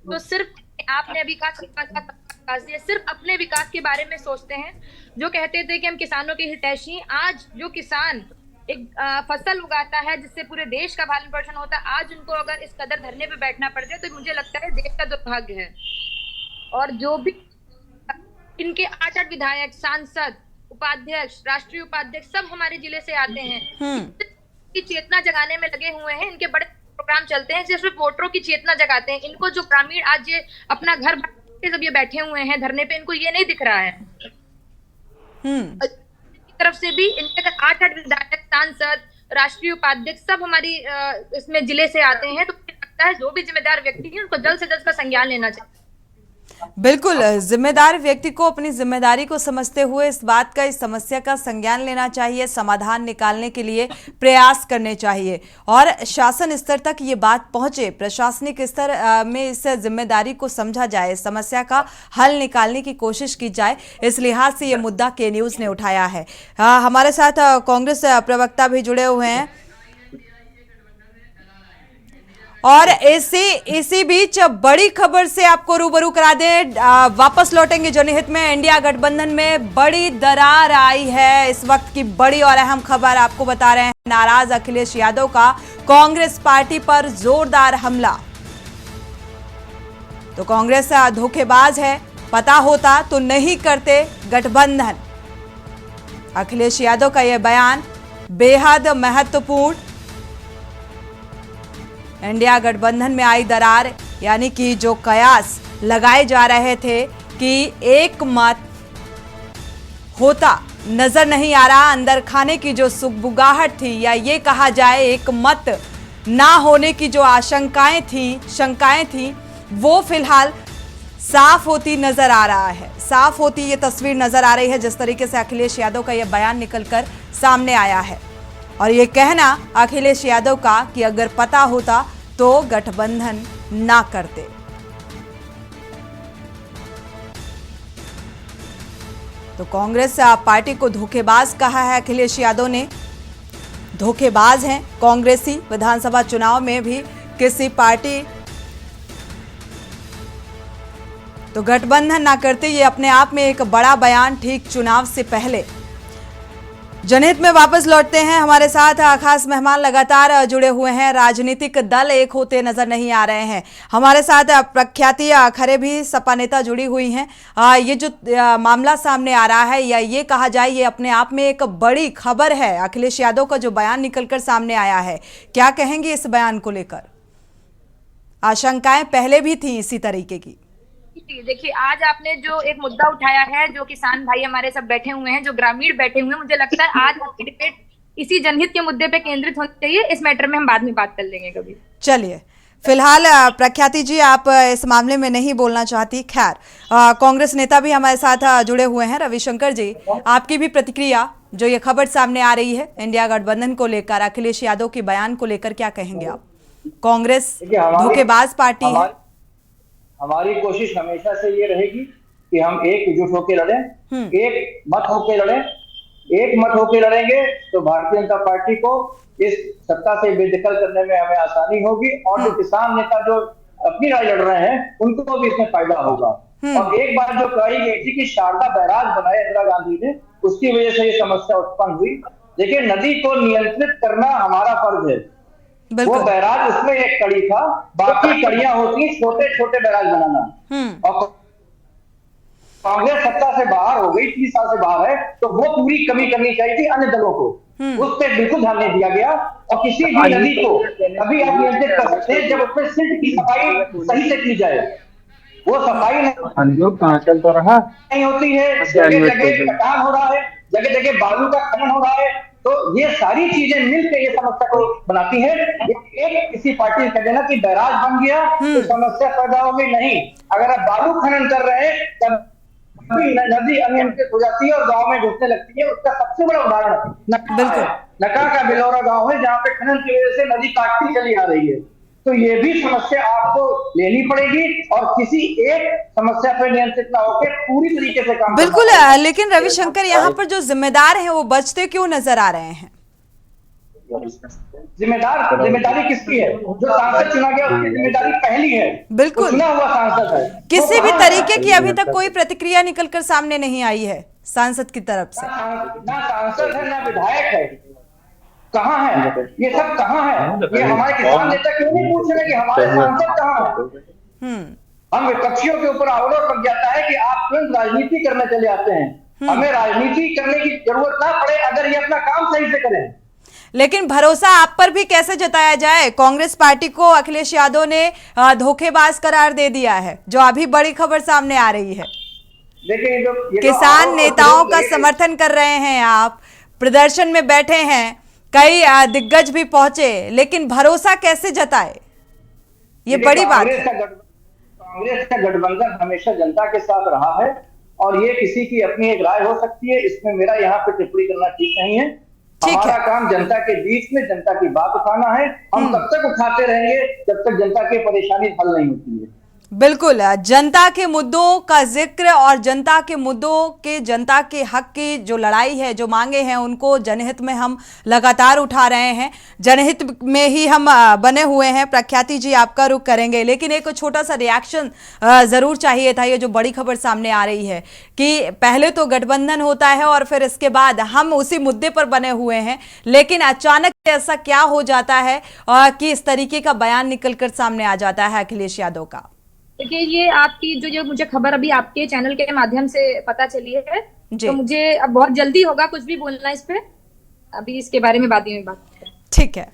तो सिर्फ आपने अभी कहा सिर्फ अपने विकास के बारे में सोचते हैं। जो कहते थे कि हम किसानों के हितैषी, आज जो किसान एक फसल उगाता है जिससे पूरे देश का पालन पोषण होता है, आज उनको अगर इस कदर धरने पे बैठना पड़ जाए तो मुझे लगता है देश का दुर्भाग्य है। और जो भी इनके 8 विधायक, सांसद, उपाध्यक्ष, राष्ट्रीय उपाध्यक्ष सब हमारे जिले से आते हैं, की चेतना जगाने में लगे हुए हैं। इनके बड़े प्रोग्राम चलते हैं, सिर्फ वोटरों की चेतना जगाते हैं। इनको जो ग्रामीण आज ये अपना घर जब ये बैठे हुए हैं धरने पे, इनको ये नहीं दिख रहा है। तरफ से भी इनके 8 विधायक, सांसद, राष्ट्रीय उपाध्यक्ष सब हमारी इसमें जिले से आते हैं। तो मुझे लगता है जो भी जिम्मेदार व्यक्ति है उनको जल्द से जल्द का संज्ञान लेना चाहिए। बिल्कुल, जिम्मेदार व्यक्ति को अपनी जिम्मेदारी को समझते हुए इस बात का, इस समस्या का संज्ञान लेना चाहिए, समाधान निकालने के लिए प्रयास करने चाहिए और शासन स्तर तक ये बात पहुंचे, प्रशासनिक स्तर में इस जिम्मेदारी को समझा जाए, समस्या का हल निकालने की कोशिश की जाए। इस लिहाज से ये मुद्दा के न्यूज़ ने उठाया है। हमारे साथ कांग्रेस प्रवक्ता भी जुड़े हुए हैं और इसी बीच बड़ी खबर से आपको रूबरू करा दें। वापस लौटेंगे जनहित में। इंडिया गठबंधन में बड़ी दरार आई है। इस वक्त की बड़ी और अहम खबर आपको बता रहे हैं। नाराज अखिलेश यादव का कांग्रेस पार्टी पर जोरदार हमला। तो कांग्रेस धोखेबाज है, पता होता तो नहीं करते गठबंधन। अखिलेश यादव का यह बयान बेहद महत्वपूर्ण। इंडिया गठबंधन में आई दरार, यानी कि जो कयास लगाए जा रहे थे कि एक मत होता नजर नहीं आ रहा, अंदर खाने की जो सुगबुगाहट थी, या ये कहा जाए एक मत ना होने की जो शंकाएं थी, वो फिलहाल साफ होती नजर आ रहा है। साफ होती ये तस्वीर नजर आ रही है जिस तरीके से अखिलेश यादव का यह बयान निकलकर सामने आया है। और ये कहना अखिलेश यादव का कि अगर पता होता तो गठबंधन ना करते। तो कांग्रेस पार्टी को धोखेबाज कहा है अखिलेश यादव ने। धोखेबाज हैं कांग्रेसी। विधानसभा चुनाव में भी किसी पार्टी तो गठबंधन ना करते, ये अपने आप में एक बड़ा बयान ठीक चुनाव से पहले। जनहित में वापस लौटते हैं। हमारे साथ खास मेहमान लगातार जुड़े हुए हैं। राजनीतिक दल एक होते नजर नहीं आ रहे हैं। हमारे साथ प्रख्याति खरे भी सपा नेता जुड़ी हुई हैं। ये जो मामला सामने आ रहा है, या ये कहा जाए ये अपने आप में एक बड़ी खबर है। अखिलेश यादव का जो बयान निकलकर सामने आया है, क्या कहेंगे इस बयान को लेकर? आशंकाएं पहले भी थी इसी तरीके की। देखिए, आज आपने जो एक मुद्दा उठाया है, जो किसान भाई हमारे सब बैठे हुए हैं, जो ग्रामीण बैठे हुए हैं, मुझे लगता है आज आपकी डिबेट इसी जनहित के मुद्दे पे केंद्रित होनी चाहिए। इस मैटर में हम बाद में बात कर लेंगे कभी। चलिए, फिलहाल प्रख्याति जी आप इस मामले में नहीं बोलना चाहती। खैर, कांग्रेस नेता भी हमारे साथ जुड़े हुए हैं। रविशंकर जी, आपकी भी प्रतिक्रिया, जो ये खबर सामने आ रही है इंडिया गठबंधन को लेकर, अखिलेश यादव के बयान को लेकर, क्या कहेंगे आप? कांग्रेस धोखेबाज पार्टी है। हमारी कोशिश हमेशा से ये रहेगी कि हम एकजुट होकर लड़ें, एक मत होकर लड़ें। एक मत होकर लड़ेंगे तो भारतीय जनता पार्टी को इस सत्ता से बेदखल करने में हमें आसानी होगी, और जो किसान नेता जो अपनी राय लड़ रहे हैं उनको भी इसमें फायदा होगा। और एक बार जो कही गई थी कि शारदा बैराज बनाया इंदिरा गांधी ने, उसकी वजह से ये समस्या उत्पन्न हुई। देखिए, नदी को नियंत्रित करना हमारा फर्ज है। वो बैराज उसमें एक कड़ी था, बाकी कड़ियां होती छोटे छोटे बैराज बनाना। और कांग्रेस सत्ता से बाहर हो गई, 30 साल से बाहर है, तो वो पूरी कमी करनी चाहिए थी अन्य दलों को। उस पर बिल्कुल ध्यान नहीं दिया गया। और किसी भी नदी को अभी आप नियंत्रित कर सकते हैं जब उसमें सिल्ट की सफाई सही से की जाए। वो सफाई नहीं होती है, जगह जगह कटान हो रहा है, जगह जगह बालू का खनन हो रहा है। तो ये सारी चीजें मिलकर ये समस्या को बनाती है। एक किसी पार्टी कह देना कि बैराज बन गया तो समस्या पैदा हो गई, नहीं। अगर आप बालू खनन कर रहे हैं तब नदी अनियंत्रित हो जाती है और गांव में घुसने लगती है। उसका सबसे बड़ा उदाहरण नका का बिलौरा गांव है, जहाँ पे खनन की वजह से नदी काटती चली आ रही है। तो ये भी समस्या आपको लेनी पड़ेगी और किसी एक समस्या पर नियंत्रित ना होकर पूरी तरीके से काम। बिल्कुल, लेकिन रविशंकर, यहाँ पर जो जिम्मेदार हैं वो बचते क्यों नजर आ रहे हैं? जिम्मेदारी किसकी है? जो सांसद चुना गया उसकी जिम्मेदारी पहली है। बिल्कुल, चुना हुआ सांसद है। किसी भी तरीके की अभी तक कोई प्रतिक्रिया निकलकर सामने नहीं आई है सांसद की तरफ से। ना सांसद है ना विधायक है। कहाँ है ये सब? कहाँ है ये? हमारे किसान नेता क्यों नहीं पूछ रहे कि हमारे सांसद कहाँ है? हम विपक्षियों के ऊपर आरोप लग जाता है कि आप तुरंत राजनीति करने चले आते हैं। हमें राजनीति करने की जरूरत ना पड़े अगर ये अपना काम सही से करें। लेकिन भरोसा आप पर भी कैसे जताया जाए? कांग्रेस पार्टी को अखिलेश यादव ने धोखेबाज करार दे दिया है, जो अभी बड़ी खबर सामने आ रही है। देखिए, किसान नेताओं का समर्थन कर रहे हैं, आप प्रदर्शन में बैठे हैं, कई दिग्गज भी पहुंचे, लेकिन भरोसा कैसे जताए? ये बड़ी बात है। कांग्रेस का गठबंधन हमेशा जनता के साथ रहा है, और ये किसी की अपनी एक राय हो सकती है, इसमें मेरा यहाँ पे टिप्पणी करना ठीक नहीं है। हमारा काम जनता के बीच में जनता की बात उठाना है। हम तब तक उठाते रहेंगे जब तक जनता की परेशानी हल नहीं होती है। बिल्कुल, जनता के मुद्दों का जिक्र और जनता के मुद्दों के, जनता के हक की जो लड़ाई है, जो मांगे हैं, उनको जनहित में हम लगातार उठा रहे हैं। जनहित में ही हम बने हुए हैं। प्रख्याति जी, आपका रुख करेंगे, लेकिन एक छोटा सा रिएक्शन जरूर चाहिए था। ये जो बड़ी खबर सामने आ रही है कि पहले तो गठबंधन होता है और फिर इसके बाद हम उसी मुद्दे पर बने हुए हैं, लेकिन अचानक ऐसा क्या हो जाता है कि इस तरीके का बयान निकलकर सामने आ जाता है अखिलेश यादव का? देखिए, ये आपकी जो मुझे खबर अभी आपके चैनल के माध्यम से पता चली है, तो मुझे अब बहुत जल्दी होगा कुछ भी बोलना इस पे। अभी इसके बारे में बाद में बात करें। ठीक है,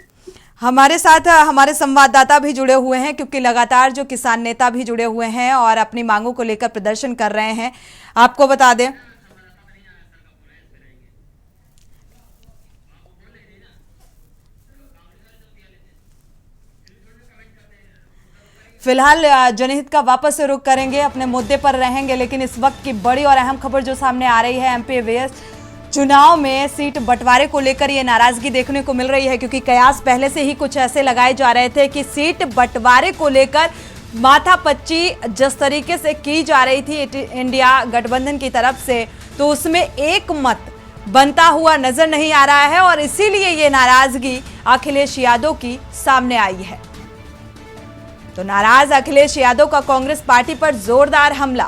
हमारे साथ हमारे संवाददाता भी जुड़े हुए हैं, क्योंकि लगातार जो किसान नेता भी जुड़े हुए हैं और अपनी मांगों को लेकर प्रदर्शन कर रहे हैं। आपको बता दें, फिलहाल जनहित का वापस से रुख करेंगे, अपने मुद्दे पर रहेंगे, लेकिन इस वक्त की बड़ी और अहम खबर जो सामने आ रही है, एमपी एवीएस चुनाव में सीट बंटवारे को लेकर ये नाराजगी देखने को मिल रही है, क्योंकि कयास पहले से ही कुछ ऐसे लगाए जा रहे थे कि सीट बंटवारे को लेकर माथापच्ची जिस तरीके से की जा रही थी इंडिया गठबंधन की तरफ से, तो उसमें एक मत बनता हुआ नजर नहीं आ रहा है, और इसीलिए ये नाराजगी अखिलेश यादव की सामने आई है। तो नाराज अखिलेश यादव का कांग्रेस पार्टी पर जोरदार हमला,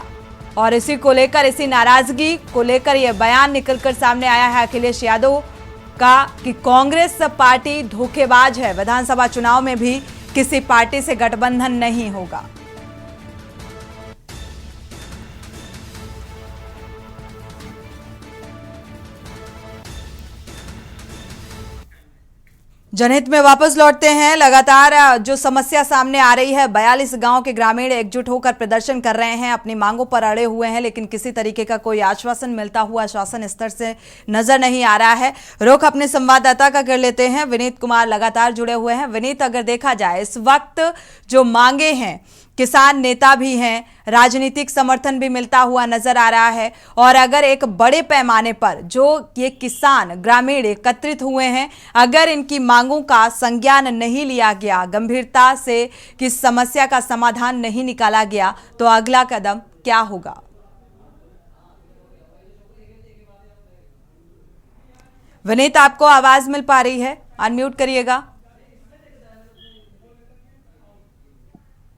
और इसी को लेकर, इसी नाराजगी को लेकर यह बयान निकलकर सामने आया है अखिलेश यादव का कि कांग्रेस पार्टी धोखेबाज है, विधानसभा चुनाव में भी किसी पार्टी से गठबंधन नहीं होगा। जनहित में वापस लौटते हैं। लगातार जो समस्या सामने आ रही है, 42 गांव के ग्रामीण एकजुट होकर प्रदर्शन कर रहे हैं, अपनी मांगों पर अड़े हुए हैं, लेकिन किसी तरीके का कोई आश्वासन मिलता हुआ शासन स्तर से नजर नहीं आ रहा है। रुख अपने संवाददाता का कर लेते हैं, विनीत कुमार लगातार जुड़े हुए हैं। विनीत, अगर देखा जाए इस वक्त जो मांगे हैं, किसान नेता भी हैं, राजनीतिक समर्थन भी मिलता हुआ नजर आ रहा है, और अगर एक बड़े पैमाने पर जो ये किसान ग्रामीण एकत्रित हुए हैं, अगर इनकी मांगों का संज्ञान नहीं लिया गया, गंभीरता से कि समस्या का समाधान नहीं निकाला गया, तो अगला कदम क्या होगा? विनीत, आपको आवाज मिल पा रही है? अनम्यूट करिएगा।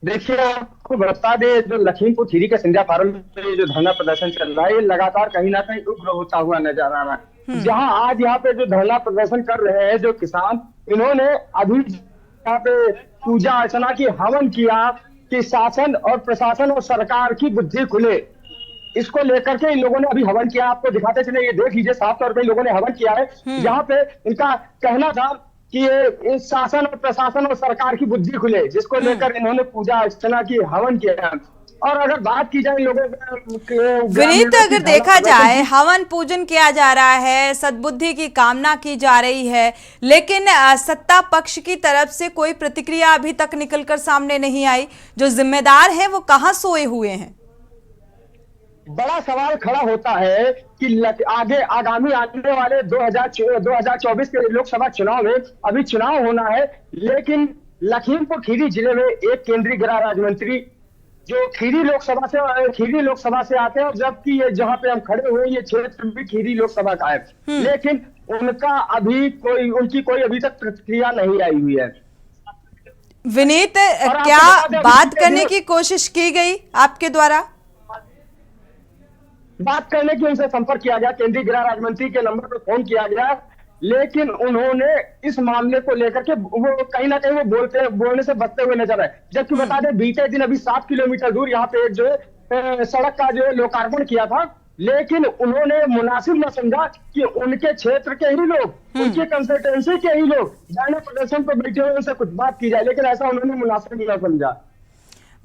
देखिए, आपको बता दें, जो लखीमपुर खीरी के सिंधिया फार्म में जो धरना प्रदर्शन चल रहा है, ये लगातार कहीं ना कहीं उग्र होता हुआ नजर आ रहा है। जहां आज यहाँ पे जो धरना प्रदर्शन कर रहे हैं जो किसान, इन्होंने अभी यहाँ पे पूजा अर्चना की, हवन किया कि शासन और प्रशासन और सरकार की बुद्धि खुले। इसको लेकर के इन लोगों ने अभी हवन किया, आपको दिखाते चले, ये देख लीजिए, साफ तौर पे इन लोगों ने हवन किया है। यहाँ पे इनका कहना था कि ये शासन और प्रशासन और सरकार की बुद्धि खुले, जिसको लेकर इन्होंने पूजा अर्चना की, हवन किया। और अगर बात की जाए लोगों विनीत, अगर देखा जाए हवन पूजन किया जा रहा है, सद्बुद्धि की कामना की जा रही है, लेकिन सत्ता पक्ष की तरफ से कोई प्रतिक्रिया अभी तक निकलकर सामने नहीं आई। जो जिम्मेदार हैं वो कहां सोए हुए हैं? बड़ा सवाल खड़ा होता है कि आगे आगामी आने वाले 2024 के लोकसभा चुनाव में अभी चुनाव होना है, लेकिन लखीमपुर खीरी जिले में एक केंद्रीय गृह राज्य मंत्री जो खीरी लोकसभा से आते हैं, जबकि ये जहां पे हम खड़े हुए ये क्षेत्र भी खीरी लोकसभा का है, लेकिन उनकी कोई अभी तक प्रतिक्रिया नहीं आई हुई है। विनीत, क्या बात करने की कोशिश की गई आपके द्वारा? बात करने की उनसे संपर्क किया गया, केंद्रीय गृह राज्य मंत्री के नंबर पर फोन किया गया, लेकिन उन्होंने इस मामले को लेकर के वो कहीं ना कहीं वो बोलने से बचते हुए नजर आए। जबकि बता दें, बीते दिन अभी 7 किलोमीटर दूर यहाँ पे एक जो है सड़क का जो है लोकार्पण किया था, लेकिन उन्होंने मुनासिब न समझा कि उनके क्षेत्र के ही लोग, उनके कंसल्टेंसी के ही लोग धरना प्रदर्शन पर बैठे हुए उनसे कुछ बात की जाए, लेकिन ऐसा उन्होंने मुनासिब न समझा।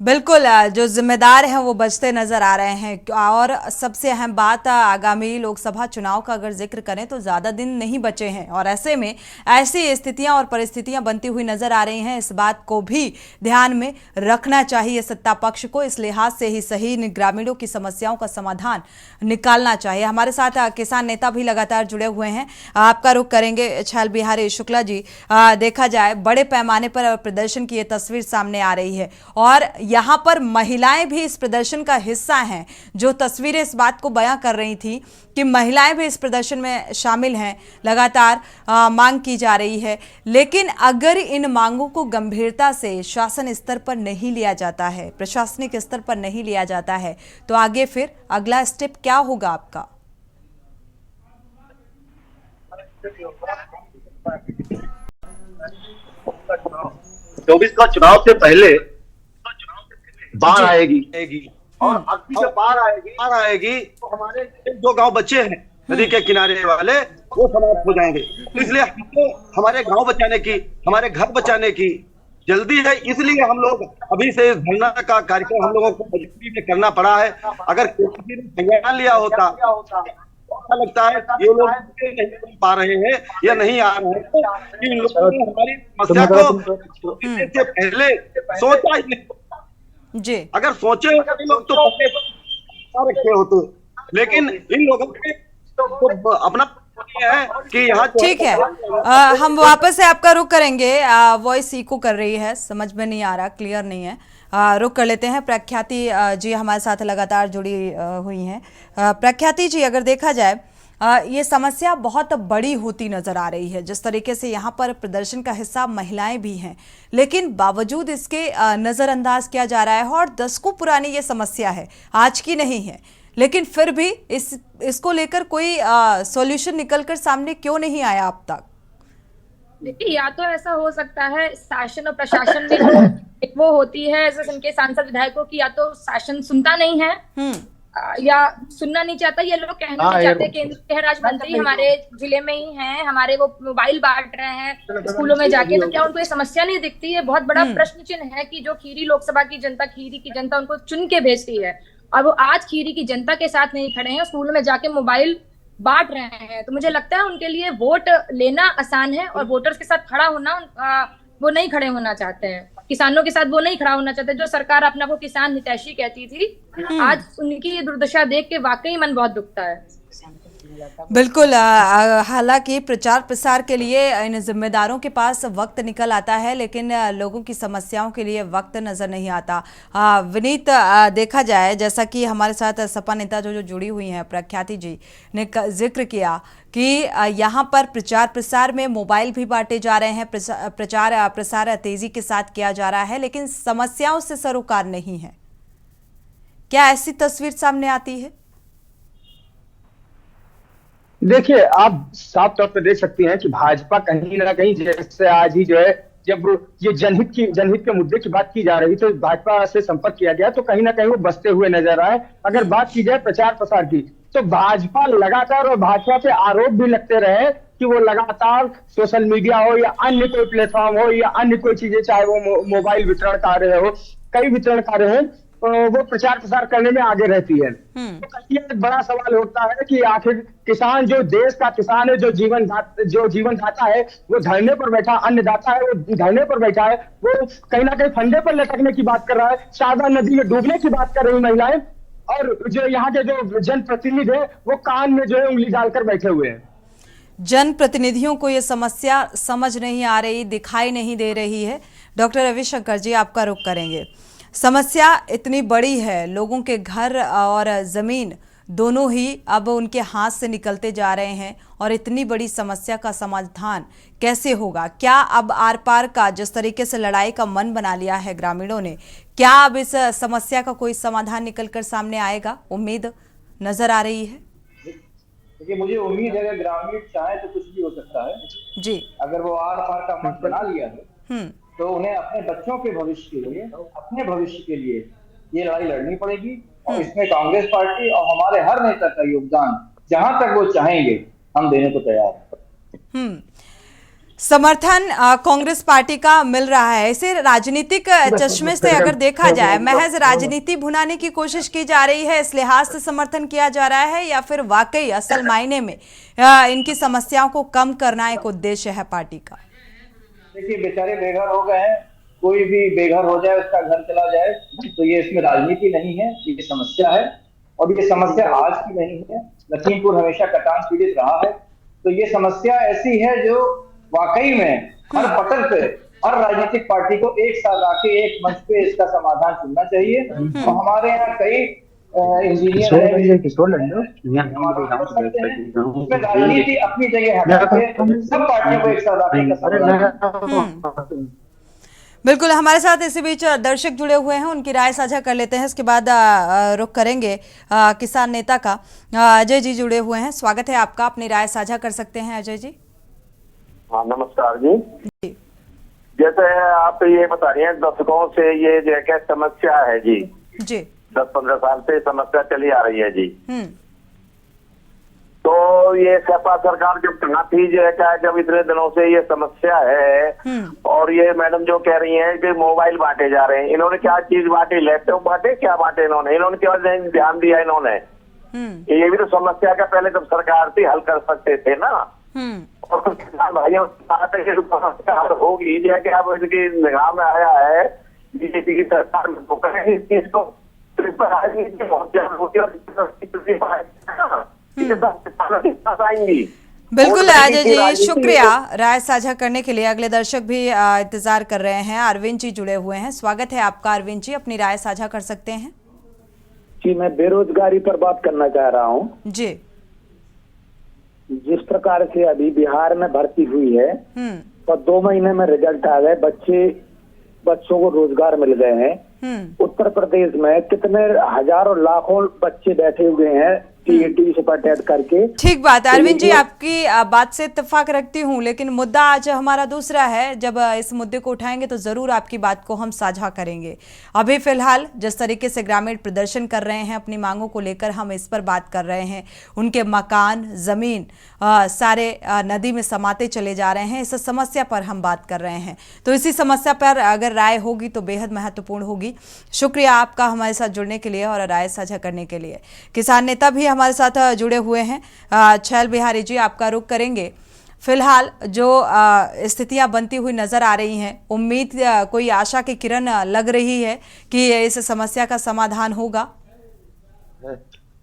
बिल्कुल, जो जिम्मेदार हैं वो बचते नजर आ रहे हैं। और सबसे अहम बात, आगामी लोकसभा चुनाव का अगर जिक्र करें तो ज़्यादा दिन नहीं बचे हैं, और ऐसे में ऐसी स्थितियां और परिस्थितियां बनती हुई नजर आ रही हैं। इस बात को भी ध्यान में रखना चाहिए सत्ता पक्ष को, इस लिहाज से ही सही ग्रामीणों की समस्याओं का समाधान निकालना चाहिए। हमारे साथ किसान नेता भी लगातार जुड़े हुए हैं, आपका रुख करेंगे छैल बिहारी शुक्ला जी। देखा जाए बड़े पैमाने पर प्रदर्शन की ये तस्वीर सामने आ रही है, और यहां पर महिलाएं भी इस प्रदर्शन का हिस्सा हैं। जो तस्वीरें इस बात को बयां कर रही थी कि महिलाएं भी इस प्रदर्शन में शामिल हैं, लगातार मांग की जा रही है, लेकिन अगर इन मांगों को गंभीरता से शासन स्तर पर नहीं लिया जाता है, प्रशासनिक स्तर पर नहीं लिया जाता है, तो आगे फिर अगला स्टेप क्या होगा आपका? चौबीस का चुनाव से पहले बाढ़ आएगी और अगली जब बाढ़ आएगी तो हमारे जो गांव बचे हैं नदी के किनारे वाले वो समाप्त हो जाएंगे। इसलिए हमको हमारे गांव बचाने की, हमारे घर बचाने की जल्दी है, इसलिए हम लोग अभी से इस धरना का कार्यक्रम हम लोगों को मजबूरी में करना पड़ा है। अगर किसी ने संज्ञान लिया होता ऐसा लगता है ये लोग नहीं कर पा रहे हैं या नहीं आ रहे हैं। इन लोगों ने हमारी समस्या को इससे पहले सोचा ही नहीं। जी, अगर सोचे लोग तो रखे होते, लेकिन इन लोगों ने तो अपना है कि यहाँ ठीक है। हम वापस से आपका रुख करेंगे, वॉइस इको कर रही है, समझ में नहीं आ रहा, क्लियर नहीं है, रुख कर लेते हैं। प्रख्याति जी हमारे साथ लगातार जुड़ी हुई हैं। प्रख्याति जी, अगर देखा जाए ये समस्या बहुत बड़ी होती नजर आ रही है, जिस तरीके से यहाँ पर प्रदर्शन का हिस्सा महिलाएं भी हैं, लेकिन बावजूद इसके नज़रअंदाज किया जा रहा है, और दशकों पुरानी ये समस्या है, आज की नहीं है। लेकिन फिर भी इसको लेकर कोई सॉल्यूशन निकलकर सामने क्यों नहीं आया अब तक? देखिए, या तो ऐसा हो सकता है शासन और प्रशासन में जो वो होती है इनके सांसद विधायकों की, या तो शासन सुनता नहीं है या सुनना नहीं चाहता, ये लोग कहना नहीं चाहते। केंद्रीय राज्य मंत्री हमारे जिले में ही हैं, हमारे वो मोबाइल बांट रहे हैं स्कूलों में जाके, तो क्या उनको ये समस्या नहीं दिखती है? बहुत बड़ा प्रश्न चिन्ह है कि जो खीरी लोकसभा की जनता, खीरी की जनता उनको चुन के भेजती है और वो आज खीरी की जनता के साथ नहीं खड़े हैं, स्कूलों में जाके मोबाइल बांट रहे हैं। तो मुझे लगता है उनके लिए वोट लेना आसान है और वोटर्स के साथ खड़ा होना वो नहीं खड़े होना चाहते हैं। किसानों के साथ वो नहीं खड़ा होना चाहते। जो सरकार अपना को किसान हितैषी कहती थी, आज उनकी ये दुर्दशा देख के वाकई मन बहुत दुखता है। बिल्कुल। हालांकि प्रचार प्रसार के लिए इन जिम्मेदारों के पास वक्त निकल आता है, लेकिन लोगों की समस्याओं के लिए वक्त नजर नहीं आता। विनीत, देखा जाए जैसा कि हमारे साथ सपा नेता जो जुड़ी हुई हैं प्रख्याति जी ने जिक्र किया कि यहाँ पर प्रचार प्रसार में मोबाइल भी बांटे जा रहे हैं, प्रचार प्रसार तेजी के साथ किया जा रहा है, लेकिन समस्याओं से सरोकार नहीं है। क्या ऐसी तस्वीर सामने आती है? देखिए, आप साफ तौर पर देख सकती हैं कि भाजपा कहीं ना कहीं, जैसे आज ही जो है जब ये जनहित के मुद्दे की बात की जा रही, तो भाजपा से संपर्क किया गया तो कहीं ना कहीं वो बसते हुए नजर आए। अगर बात की जाए प्रचार प्रसार की, तो भाजपा लगातार, और भाजपा पे आरोप भी लगते रहे कि वो लगातार सोशल मीडिया हो या अन्य कोई प्लेटफॉर्म हो या अन्य कोई चीजें, चाहे वो मोबाइल वितरण कार्य हो, कई वितरण कार्य हो, वो प्रचार प्रसार करने में आगे रहती है। तो कहीं एक बड़ा सवाल होता है कि आखिर किसान, जो देश का किसान है, जो जीवन दाता है, वो धरने पर बैठा, अन्नदाता है, वो धरने पर बैठा है, वो कहीं ना कहीं फंदे पर लटकने की बात कर रहा है, शारदा नदी में डूबने की बात कर रही महिलाएं, और जो यहाँ के जो जनप्रतिनिधि है वो कान में जो है उंगली डालकर बैठे हुए हैं। जनप्रतिनिधियों को ये समस्या समझ नहीं आ रही, दिखाई नहीं दे रही है। डॉक्टर रविशंकर जी, आपका रुख करेंगे। समस्या इतनी बड़ी है, लोगों के घर और ज़मीन दोनों ही अब उनके हाथ से निकलते जा रहे हैं, और इतनी बड़ी समस्या का समाधान कैसे होगा? क्या अब आर पार का, जिस तरीके से लड़ाई का मन बना लिया है ग्रामीणों ने, क्या अब इस समस्या का कोई समाधान निकलकर सामने आएगा? उम्मीद नजर आ रही है। देखिए, मुझे उम्मीद है कि ग्रामीण चाहे तो कुछ भी हो सकता है जी। अगर वो आर पार का मन बना लिया है तो उन्हें अपने बच्चों के भविष्य के लिए, अपने भविष्य के लिए ये लड़ाई लड़नी पड़ेगी, और इसमें कांग्रेस पार्टी और हमारे हर नेता का योगदान जहां तक वो चाहेंगे हम देने को तैयार हैं। समर्थन कांग्रेस पार्टी का मिल रहा है। इसे राजनीतिक चश्मे से अगर देखा जाए, महज राजनीति भुनाने की कोशिश की जा रही है, इस लिहाज से समर्थन किया जा रहा है, या फिर वाकई असल मायने में इनकी समस्याओं को कम करना एक उद्देश्य है पार्टी का? देखिए, बेचारे बेघर हो गए हैं, कोई भी बेघर हो जाए, उसका घर चला जाए, तो ये इसमें राजनीति नहीं है, ये समस्या है। और ये समस्या आज की नहीं है, लखीमपुर हमेशा कटान पीड़ित रहा है। तो ये समस्या ऐसी है जो वाकई में हर पटल पे हर राजनीतिक पार्टी को एक साथ आके एक मंच पे इसका समाधान चुनना चाहिए। और हमारे यहाँ कई इंजीनियर राजनीति अपनी जगह हटा के सब पार्टियों को एक साथ आके। बिल्कुल, हमारे साथ इसी बीच दर्शक जुड़े हुए हैं, उनकी राय साझा कर लेते हैं, इसके बाद रुख करेंगे किसान नेता का। अजय जी जुड़े हुए हैं, स्वागत है आपका, अपनी राय साझा कर सकते हैं अजय जी। हाँ, नमस्कार जी। जैसे आप ये बता रही हैं, दशकों से ये जो क्या समस्या है जी, 10-15 साल से समस्या चली आ रही है जी। तो ये सपा सरकार जब कहा थी जो है क्या, जब इतने दिनों से ये समस्या है, और ये मैडम जो कह रही हैं कि मोबाइल बांटे जा रहे हैं, इन्होंने क्या चीज बांटी? लैपटॉप बांटे? क्या बांटे इन्होंने क्या ध्यान दिया इन्होंने? ये भी तो समस्या का पहले जब सरकार थी हल कर सकते थे ना। और कुछ किसान भाइयों समस्या हल होगी, जो है कि अब इनकी निगाह में आया है बीजेपी की सरकार में, तो करें इस चीज को। बिल्कुल अजय जी, शुक्रिया राय साझा करने के लिए। अगले दर्शक भी इंतजार कर रहे हैं, अरविंद जी जुड़े हुए हैं, स्वागत है आपका अरविंद जी, अपनी राय साझा कर सकते हैं जी। मैं बेरोजगारी पर बात करना चाह रहा हूँ जी। जिस प्रकार से अभी बिहार में भर्ती हुई है तो 2 महीने में रिजल्ट आ गए, बच्चों को रोजगार मिल गए हैं, उत्तर प्रदेश में कितने हजारों लाखों बच्चे बैठे हुए हैं टीईटी से अटैच करके। ठीक बात है अरविंद जी, आपकी बात से इत्तेफाक रखती हूँ, लेकिन मुद्दा आज हमारा दूसरा है। जब इस मुद्दे को उठाएंगे तो जरूर आपकी बात को हम साझा करेंगे। अभी फिलहाल जिस तरीके से ग्रामीण प्रदर्शन कर रहे हैं अपनी मांगों को लेकर, हम इस पर बात कर रहे हैं। उनके मकान, जमीन सारे नदी में समाते चले जा रहे हैं। इस समस्या पर हम बात कर रहे हैं, तो इसी समस्या पर अगर राय होगी तो बेहद महत्वपूर्ण होगी। शुक्रिया आपका हमारे साथ जुड़ने के लिए और राय साझा करने के लिए। किसान नेता भी हमारे साथ जुड़े हुए हैं। छैल बिहारी जी, आपका रुख करेंगे। फिलहाल जो स्थितियां बनती हुई नजर आ रही हैं, उम्मीद कोई आशा की किरण लग रही है कि इस समस्या का समाधान होगा।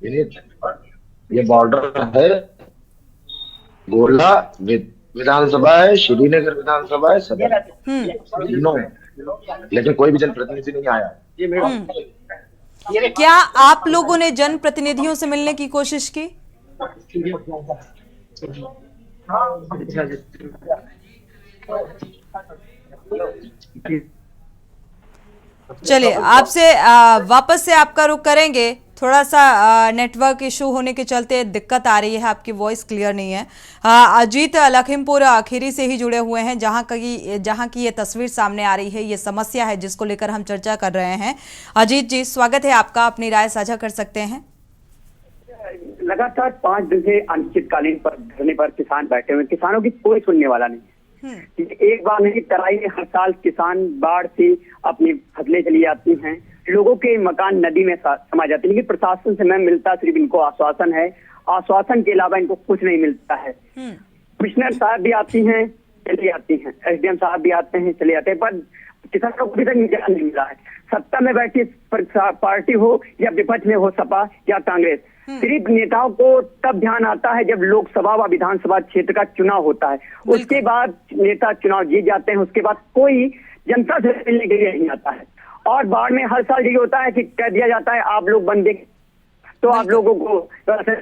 ये बॉर्डर है, गोला विधानसभा है, श्रीनगर विधानसभा है, सदर तीनों है, लेकिन कोई भी जनप्रतिनिधि नहीं आया। क्या आप लोगों ने जनप्रतिनिधियों से मिलने की कोशिश की? चलिए, आपसे वापस से आपका रुख करेंगे। थोड़ा सा नेटवर्क इशू होने के चलते दिक्कत आ रही है, आपकी वॉइस क्लियर नहीं है। अजीत लखीमपुर खीरी से ही जुड़े हुए हैं, जहां की ये तस्वीर सामने आ रही है, ये समस्या है जिसको लेकर हम चर्चा कर रहे हैं। अजीत जी, स्वागत है आपका, अपनी राय साझा कर सकते हैं। लगातार 5 दिन से अनिश्चितकालीन धरने पर किसान बैठे हुए, किसानों की कोई सुनने वाला नहीं। एक बार नहीं, तराई में हर साल किसान बाढ़ से अपनी फसलें चली जाती हैं, लोगों के मकान नदी में समा जाते हैं, लेकिन प्रशासन से मैं मिलता सिर्फ इनको आश्वासन है, आश्वासन के अलावा इनको कुछ नहीं मिलता है। कमिश्नर साहब भी आती हैं, चली जाती हैं, एसडीएम साहब भी आते हैं, चले जाते हैं, पर किसानों को अभी तक निजात नहीं मिला है। सत्ता में बैठी पार्टी हो या विपक्ष में हो सपा या कांग्रेस, सिर्फ नेताओं को तब ध्यान आता है जब लोकसभा व विधानसभा क्षेत्र का चुनाव होता है। उसके बाद नेता चुनाव जीत जाते हैं, उसके बाद कोई जनता से मिलने के लिए नहीं आता है। और बाढ़ में हर साल यही होता है कि कह दिया जाता है आप लोग बंदे, तो आप लोगों को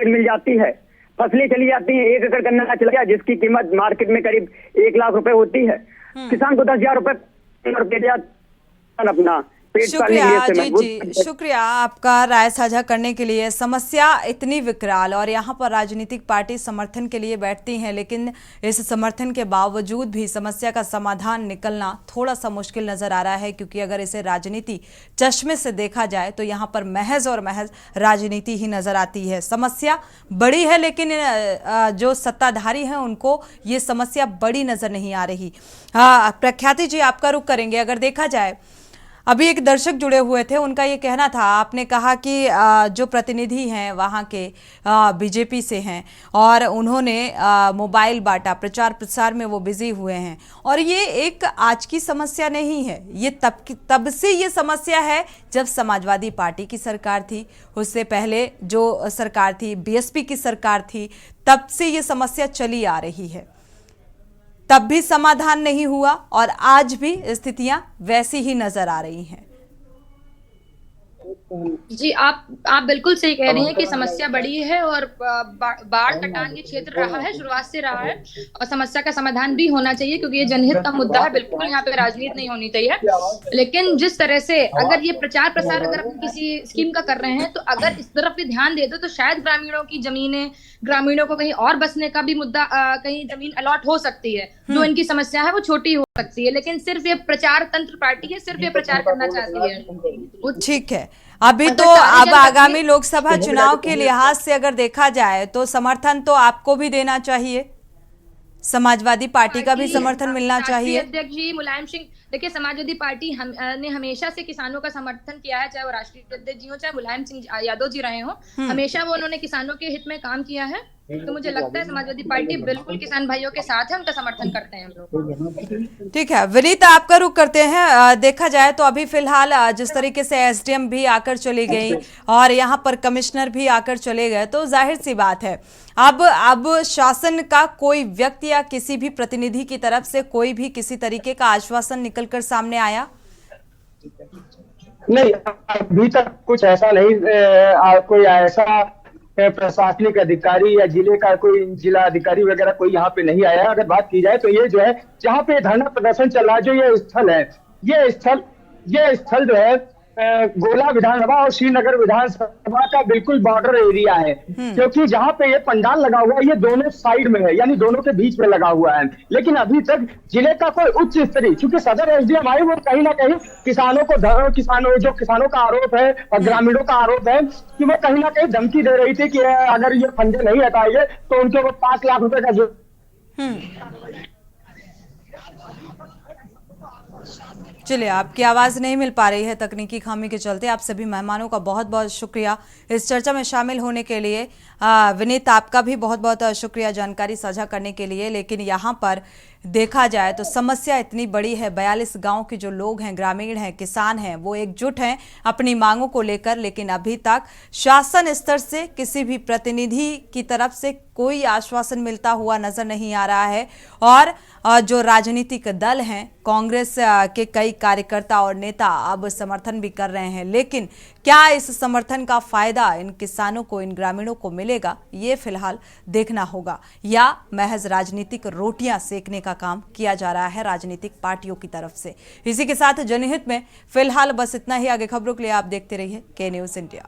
मिल जाती है, फसलें चली जाती हैं। 1 एकड़ गन्ना चला गया जिसकी कीमत मार्केट में करीब 1 लाख रुपए होती है, किसान को 10,000 रुपए अपना शुक्रिया अजीत जी, शुक्रिया आपका राय साझा करने के लिए। समस्या इतनी विकराल, और यहाँ पर राजनीतिक पार्टी समर्थन के लिए बैठती हैं, लेकिन इस समर्थन के बावजूद भी समस्या का समाधान निकलना थोड़ा सा मुश्किल नजर आ रहा है, क्योंकि अगर इसे राजनीति चश्मे से देखा जाए तो यहाँ पर महज और महज राजनीति ही नजर आती है। समस्या बड़ी है, लेकिन जो सत्ताधारी हैं उनको ये समस्या बड़ी नजर नहीं आ रही। प्रख्याति जी, आपका रुख करेंगे। अगर देखा जाए, अभी एक दर्शक जुड़े हुए थे, उनका ये कहना था, आपने कहा कि जो प्रतिनिधि हैं वहाँ के बीजेपी से हैं और उन्होंने मोबाइल बांटा, प्रचार प्रसार में वो बिजी हुए हैं, और ये एक आज की समस्या नहीं है, ये तब से ये समस्या है जब समाजवादी पार्टी की सरकार थी, उससे पहले जो सरकार थी बीएसपी की सरकार थी, तब से ये समस्या चली आ रही है। तब भी समाधान नहीं हुआ और आज भी स्थितियां वैसी ही नजर आ रही हैं। जी, आप बिल्कुल सही कह रही हैं कि समस्या बड़ी है और बाढ़ कटान ये क्षेत्र रहा है, शुरुआत से रहा है, और समस्या का समाधान भी होना चाहिए, क्योंकि ये जनहित का मुद्दा है। बिल्कुल यहाँ पे राजनीति नहीं होनी चाहिए। लेकिन जिस तरह से अगर ये प्रचार प्रसार अगर हम किसी स्कीम का कर रहे हैं, तो अगर इस तरफ भी ध्यान दे दो तो शायद ग्रामीणों की जमीनें, ग्रामीणों को कहीं और बसने का भी मुद्दा, कहीं जमीन अलॉट हो सकती है, जो इनकी समस्या है वो छोटी हो सकती है। लेकिन सिर्फ ये प्रचार तंत्र पार्टी है, सिर्फ ये प्रचार करना चाहती है। ठीक है, अभी तो अब आगामी लोकसभा चुनाव के लिहाज से अगर देखा जाए तो समर्थन तो आपको भी देना चाहिए, समाजवादी पार्टी का भी समर्थन मिलना चाहिए। अध्यक्ष जी मुलायम सिंह, देखिए समाजवादी पार्टी ने हमेशा से किसानों का समर्थन किया है, चाहे वो राष्ट्रीय अध्यक्ष जी हो चाहे मुलायम सिंह यादव जी रहे हो, हमेशा वो उन्होंने किसानों के हित में काम किया है। तो मुझे लगता है समाजवादी पार्टी बिल्कुल किसान भाइयों के साथ है, उनका समर्थन करते हैं हम लोग। ठीक है, विनीत आपका रुख करते हैं। देखा जाए तो अभी फिलहाल जिस तरीके से एसडीएम भी आकर चली गई और यहाँ पर कमिश्नर भी आकर चले गए, तो जाहिर सी बात है अब शासन का कोई व्यक्ति या किसी भी प्रतिनिधि की तरफ से कोई भी किसी तरीके का आश्वासन निकलकर सामने आया नहीं, अभी तक कुछ ऐसा नहीं। कोई ऐसा प्रशासनिक अधिकारी या जिले का कोई जिला अधिकारी वगैरह कोई यहाँ पे नहीं आया। अगर बात की जाए तो ये जो है जहाँ पे धरना प्रदर्शन चल रहा है, जो ये स्थल है, ये स्थल जो है गोला विधानसभा और श्रीनगर विधानसभा का बिल्कुल बॉर्डर एरिया है, क्योंकि जहां पे ये पंडाल लगा हुआ है ये दोनों साइड में है, यानी दोनों के बीच में लगा हुआ है। लेकिन अभी तक जिले का कोई उच्च स्तरीय, क्योंकि सदर एसडीएम आई वो कहीं ना कहीं किसानों का आरोप है और ग्रामीणों का आरोप है कि वो कहीं ना कहीं धमकी दे रही थी कि अगर ये फंडे नहीं हटाएंगे तो उनके ऊपर 5 लाख रुपए का जो चलिए, आपकी आवाज़ नहीं मिल पा रही है तकनीकी खामी के चलते। आप सभी मेहमानों का बहुत बहुत शुक्रिया इस चर्चा में शामिल होने के लिए। विनीत, आपका भी बहुत बहुत शुक्रिया जानकारी साझा करने के लिए। लेकिन यहाँ पर देखा जाए तो समस्या इतनी बड़ी है, 42 गांव के जो लोग हैं, ग्रामीण हैं, किसान हैं, वो एकजुट हैं अपनी मांगों को लेकर, लेकिन अभी तक शासन स्तर से किसी भी प्रतिनिधि की तरफ से कोई आश्वासन मिलता हुआ नजर नहीं आ रहा है। और जो राजनीतिक दल हैं, कांग्रेस के कई कार्यकर्ता और नेता अब समर्थन भी कर रहे हैं, लेकिन क्या इस समर्थन का फायदा इन किसानों को, इन ग्रामीणों को मिलेगा, ये फिलहाल देखना होगा, या महज राजनीतिक रोटियां सेकने का काम किया जा रहा है राजनीतिक पार्टियों की तरफ से। इसी के साथ जनहित में फिलहाल बस इतना ही। आगे खबरों के लिए आप देखते रहिए के न्यूज़ इंडिया।